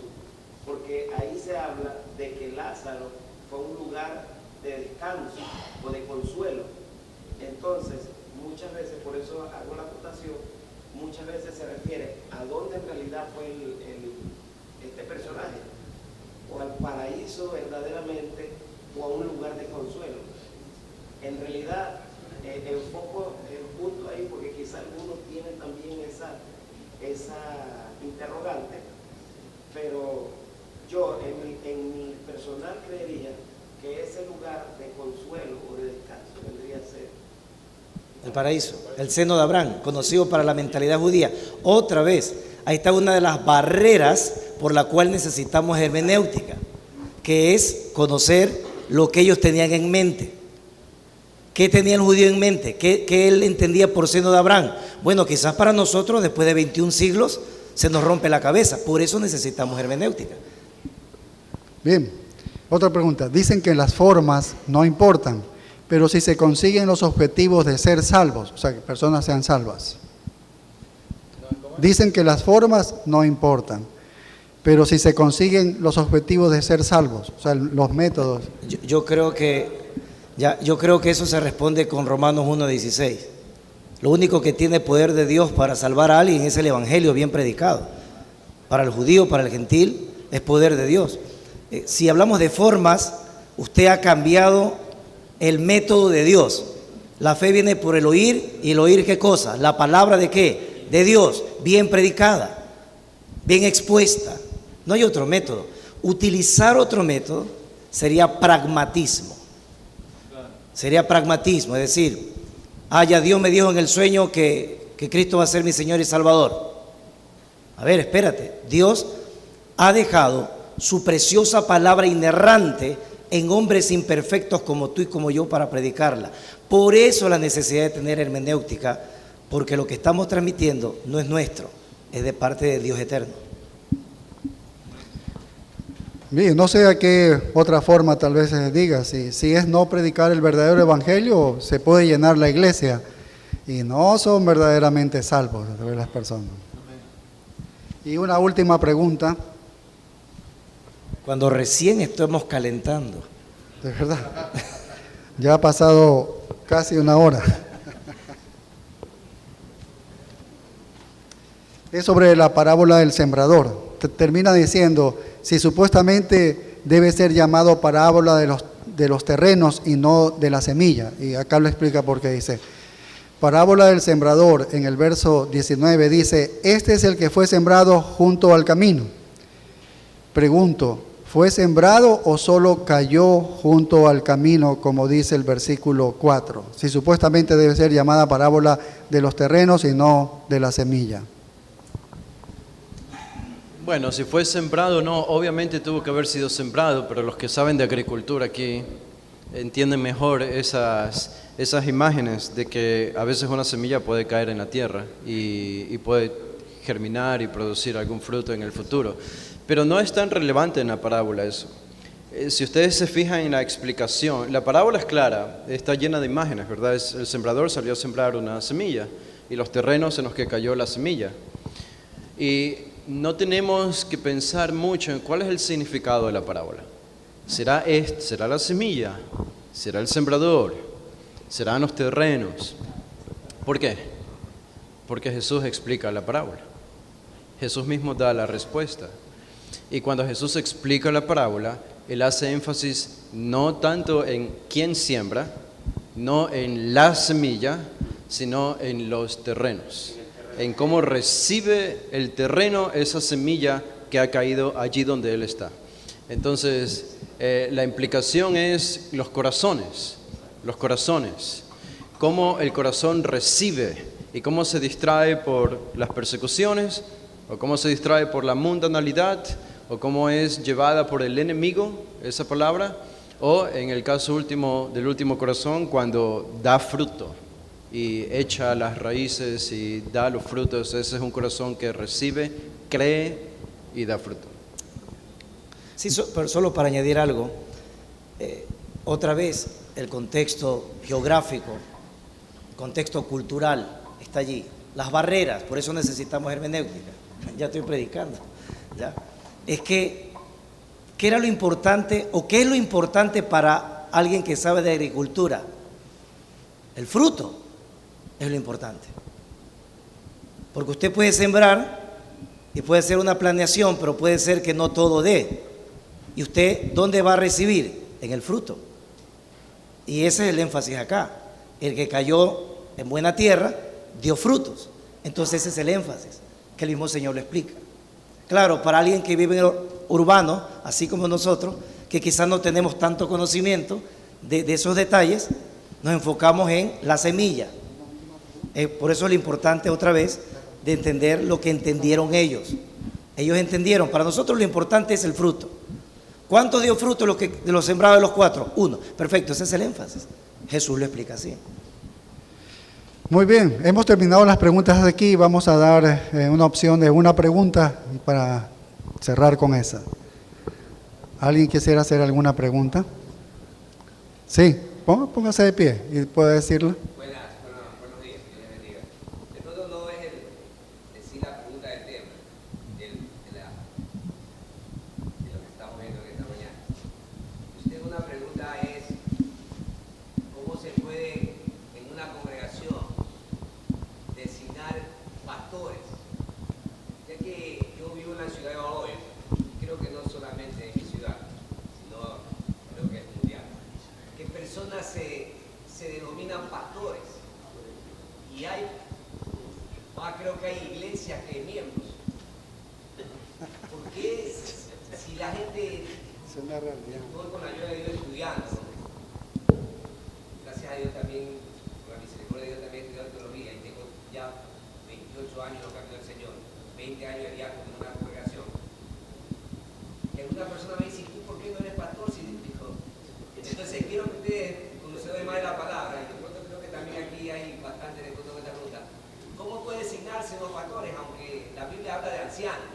porque ahí se habla de que Lázaro fue un lugar de descanso o de consuelo. Entonces, muchas veces, por eso hago la acotación, muchas veces se refiere a dónde en realidad fue este personaje, o al paraíso verdaderamente, o a un lugar de consuelo. En realidad, enfoco el punto ahí porque quizá algunos tienen también esa interrogante, pero yo en mi personal creería que ese lugar de consuelo o de descanso vendría a ser El paraíso, el seno de Abraham, conocido para la mentalidad judía. Otra vez, ahí está una de las barreras por la cual necesitamos hermenéutica, que es conocer lo que ellos tenían en mente. ¿Qué tenía el judío en mente? ¿Qué él entendía por seno de Abraham? Bueno, quizás para nosotros, después de 21 siglos, se nos rompe la cabeza. Por eso necesitamos hermenéutica. Bien, otra pregunta. Dicen que las formas no importan, pero si se consiguen los objetivos de ser salvos, o sea, que personas sean salvas. Dicen que las formas no importan, pero si se consiguen los objetivos de ser salvos, o sea, los métodos. Yo creo que eso se responde con Romanos 1:16. Lo único que tiene poder de Dios para salvar a alguien es el evangelio bien predicado. Para el judío, para el gentil, es poder de Dios. Si hablamos de formas, usted ha cambiado el método de Dios. La fe viene por el oír, y el oír, ¿qué cosa? La palabra de ¿qué? De Dios, bien predicada, bien expuesta. No hay otro método. Utilizar otro método sería pragmatismo. Sería pragmatismo, es decir, ya Dios me dijo en el sueño que Cristo va a ser mi Señor y Salvador. A ver, espérate, Dios ha dejado su preciosa palabra inerrante en hombres imperfectos como tú y como yo para predicarla. Por eso la necesidad de tener hermenéutica, porque lo que estamos transmitiendo no es nuestro, es de parte de Dios eterno. Bien, no sé a qué otra forma tal vez se diga, si es no predicar el verdadero evangelio, se puede llenar la iglesia y no son verdaderamente salvos las personas. Y una última pregunta. Cuando recién estamos calentando. De verdad, ya ha pasado casi una hora. Es sobre la parábola del sembrador. Termina diciendo, si supuestamente debe ser llamado parábola de los terrenos y no de la semilla. Y acá lo explica porque dice, parábola del sembrador en el verso 19 dice, este es el que fue sembrado junto al camino. Pregunto, ¿fue sembrado o solo cayó junto al camino, como dice el versículo 4? Si supuestamente debe ser llamada parábola de los terrenos y no de la semilla. Bueno, si fue sembrado no, obviamente tuvo que haber sido sembrado, pero los que saben de agricultura aquí entienden mejor esas imágenes de que a veces una semilla puede caer en la tierra y puede germinar y producir algún fruto en el futuro. Pero no es tan relevante en la parábola eso. Si ustedes se fijan en la explicación, la parábola es clara, está llena de imágenes, ¿verdad? El sembrador salió a sembrar una semilla y los terrenos en los que cayó la semilla. Y no tenemos que pensar mucho en cuál es el significado de la parábola. ¿Será la semilla? ¿Será el sembrador? ¿Serán los terrenos? ¿Por qué? Porque Jesús explica la parábola. Jesús mismo da la respuesta. Y cuando Jesús explica la parábola, Él hace énfasis no tanto en quién siembra, no en la semilla, sino en los terrenos. En cómo recibe el terreno esa semilla que ha caído allí donde Él está. Entonces, la implicación es los corazones, cómo el corazón recibe y cómo se distrae por las persecuciones, o cómo se distrae por la mundanalidad, o cómo es llevada por el enemigo, esa palabra, o en el caso del último corazón, cuando da fruto y echa las raíces y da los frutos. Ese es un corazón que recibe, cree y da fruto. Sí, pero solo para añadir algo, otra vez el contexto geográfico, el contexto cultural está allí, las barreras, por eso necesitamos hermenéutica. Ya estoy predicando, ¿ya? Es que, ¿qué era lo importante o qué es lo importante para alguien que sabe de agricultura? El fruto es lo importante. Porque usted puede sembrar y puede hacer una planeación, pero puede ser que no todo dé. ¿Y usted dónde va a recibir? En el fruto. Y ese es el énfasis acá. El que cayó en buena tierra dio frutos. Entonces ese es el énfasis que el mismo Señor lo explica. Claro, para alguien que vive en el urbano, así como nosotros, que quizás no tenemos tanto conocimiento de esos detalles, nos enfocamos en la semilla. Por eso es lo importante otra vez de entender lo que entendieron ellos. Ellos entendieron, para nosotros lo importante es el fruto. ¿Cuánto dio fruto de los sembrados de los 4? 1. Perfecto, ese es el énfasis. Jesús lo explica así. Muy bien, hemos terminado las preguntas de aquí. Vamos a dar una opción de una pregunta para cerrar con esa. ¿Alguien quisiera hacer alguna pregunta? Sí, póngase de pie y puede decirlo. Buenos días, que Dios bendiga. De pronto no es decir la pregunta del tema, de lo que estamos viendo en esta mañana. Usted una pregunta es, ¿cómo se puede en una congregación designar pastores? Ya que yo vivo en la ciudad de Bahoyo, creo que no solamente en mi ciudad, sino creo que es mundial, que personas se denominan pastores y creo que hay iglesias que hay miembros. ¿Por qué si la gente, voy con la ayuda de Dios estudiando, gracias a Dios también, con la misericordia de Dios también he estudiado teología y tengo ya 28 años en los caminos del Señor, 20 años de diácono en una congregación, y alguna persona me dice, ¿tú por qué no eres pastor? Si dijo, entonces quiero que ustedes conocen más de la palabra, y de pronto creo que también aquí hay bastante de pronto esta ruta. ¿Cómo puede designarse los pastores, aunque la Biblia habla de ancianos?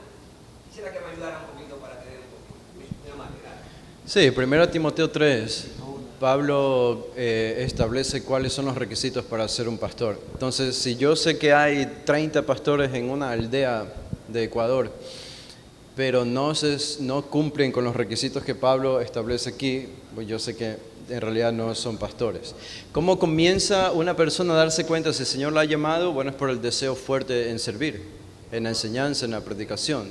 Quisiera que me ayudara un poquito para tener un poquito. Muy amable, gracias. Sí, 1 Timoteo 3, Pablo establece cuáles son los requisitos para ser un pastor. Entonces, si yo sé que hay 30 pastores en una aldea de Ecuador, pero no cumplen con los requisitos que Pablo establece aquí, pues yo sé que en realidad no son pastores. ¿Cómo comienza una persona a darse cuenta si el Señor la ha llamado? Bueno, es por el deseo fuerte en servir, en la enseñanza, en la predicación.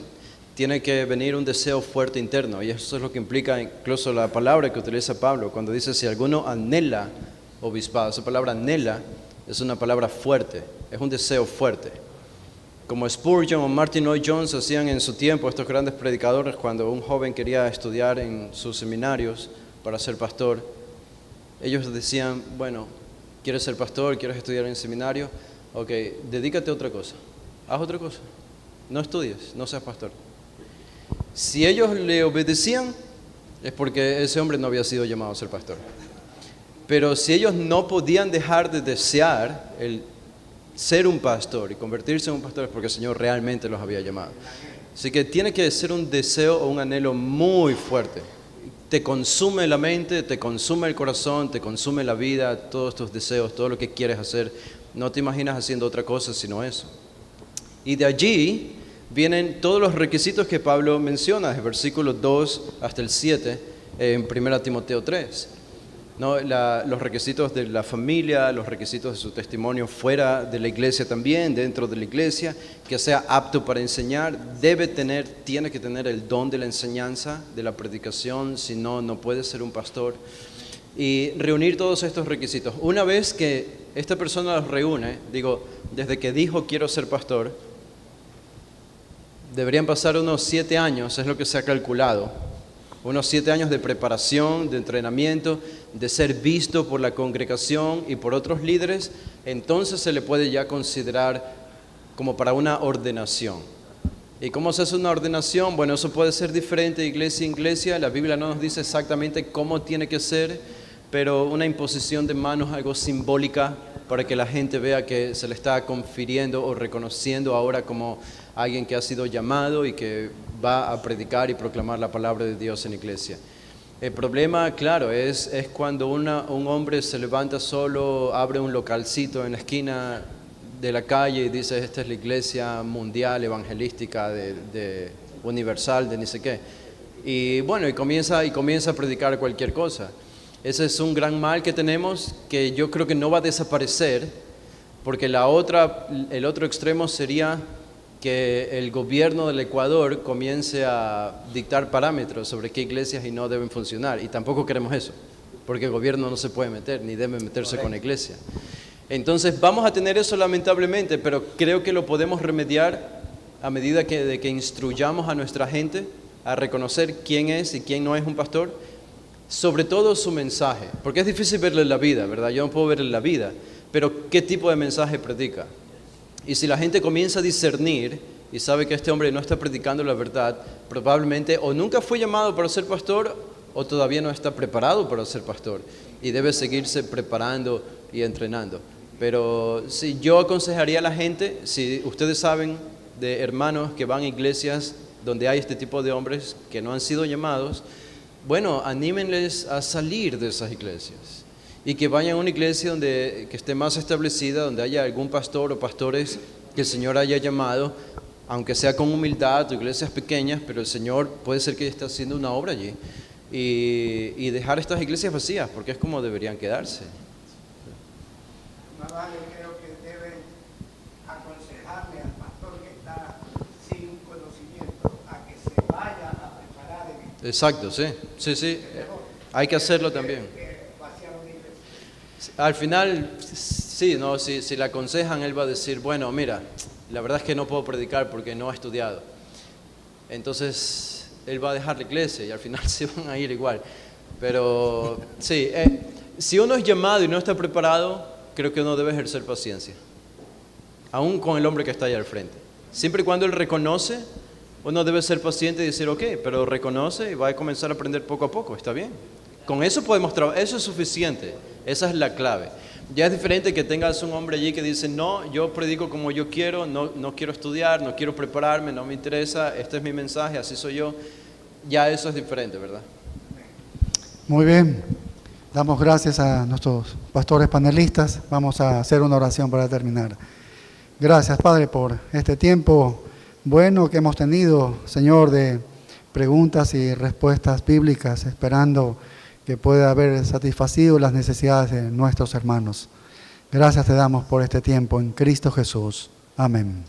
Tiene que venir un deseo fuerte interno, y eso es lo que implica incluso la palabra que utiliza Pablo cuando dice si alguno anhela obispado. Esa palabra anhela Es una palabra fuerte, es un deseo fuerte. Como Spurgeon o Martin Lloyd-Jones hacían en su tiempo, estos grandes predicadores, cuando un joven quería estudiar en sus seminarios para ser pastor, ellos decían, bueno, ¿quieres ser pastor? ¿Quieres estudiar en seminario? Ok, dedícate a otra cosa, haz otra cosa, no estudies, no seas pastor. Si ellos le obedecían, es porque ese hombre no había sido llamado a ser pastor. Pero si ellos no podían dejar de desear el ser un pastor y convertirse en un pastor, es porque el Señor realmente los había llamado. Así que tiene que ser un deseo o un anhelo muy fuerte. Te consume la mente, te consume el corazón, te consume la vida, todos tus deseos, todo lo que quieres hacer. No te imaginas haciendo otra cosa sino eso. Y de allí vienen todos los requisitos que Pablo menciona, desde versículos 2 hasta el 7, en 1 Timoteo 3. ¿No? Los requisitos de la familia, los requisitos de su testimonio fuera de la iglesia también, dentro de la iglesia, que sea apto para enseñar, tiene que tener el don de la enseñanza, de la predicación, si no, no puede ser un pastor. Y reunir todos estos requisitos. Una vez que esta persona los reúne, desde que dijo quiero ser pastor, deberían pasar unos 7 años, es lo que se ha calculado. Unos 7 años de preparación, de entrenamiento, de ser visto por la congregación y por otros líderes, entonces se le puede ya considerar como para una ordenación. ¿Y cómo se hace una ordenación? Bueno, eso puede ser diferente de iglesia a iglesia. La Biblia no nos dice exactamente cómo tiene que ser, pero una imposición de manos, algo simbólica, para que la gente vea que se le está confiriendo o reconociendo ahora como alguien que ha sido llamado y que va a predicar y proclamar la palabra de Dios en la iglesia. El problema, claro, es cuando un hombre se levanta solo, abre un localcito en la esquina de la calle y dice, esta es la iglesia mundial, evangelística, universal, de ni sé qué. Y bueno, y comienza a predicar cualquier cosa. Ese es un gran mal que tenemos, que yo creo que no va a desaparecer, porque el otro extremo sería que el gobierno del Ecuador comience a dictar parámetros sobre qué iglesias y no deben funcionar. Y tampoco queremos eso, porque el gobierno no se puede meter, ni debe meterse con la iglesia. Entonces vamos a tener eso lamentablemente, pero creo que lo podemos remediar a medida de que instruyamos a nuestra gente a reconocer quién es y quién no es un pastor, sobre todo su mensaje, porque es difícil verle la vida, ¿verdad? Yo no puedo verle la vida, pero ¿qué tipo de mensaje predica? Y si la gente comienza a discernir y sabe que este hombre no está predicando la verdad, probablemente o nunca fue llamado para ser pastor o todavía no está preparado para ser pastor y debe seguirse preparando y entrenando. Pero si yo aconsejaría a la gente, si ustedes saben de hermanos que van a iglesias donde hay este tipo de hombres que no han sido llamados, bueno, anímenles a salir de esas iglesias y que vayan a una iglesia que esté más establecida, donde haya algún pastor o pastores que el Señor haya llamado, aunque sea con humildad, o iglesias pequeñas, pero el Señor puede ser que esté haciendo una obra allí y dejar estas iglesias vacías, porque es como deberían quedarse. Más vale, creo que deben aconsejarle al pastor que está sin conocimiento a que se vaya a preparar en esto. Exacto, sí. Hay que hacerlo también. Al final, sí, ¿no? Si le aconsejan, él va a decir, bueno, mira, la verdad es que no puedo predicar porque no he estudiado. Entonces, él va a dejar la iglesia y al final se van a ir igual. Pero, sí, si uno es llamado y no está preparado, creo que uno debe ejercer paciencia, aún con el hombre que está ahí al frente. Siempre y cuando él reconoce, uno debe ser paciente y decir, ok, pero reconoce y va a comenzar a aprender poco a poco, está bien. Con eso podemos trabajar, eso es suficiente, esa es la clave. Ya es diferente que tengas un hombre allí que dice, no, yo predico como yo quiero, no quiero estudiar, no quiero prepararme, no me interesa, este es mi mensaje, así soy yo. Ya eso es diferente, ¿verdad? Muy bien, damos gracias a nuestros pastores panelistas. Vamos a hacer una oración para terminar. Gracias, Padre, por este tiempo bueno que hemos tenido, Señor, de preguntas y respuestas bíblicas, esperando que pueda haber satisfacido las necesidades de nuestros hermanos. Gracias te damos por este tiempo en Cristo Jesús. Amén.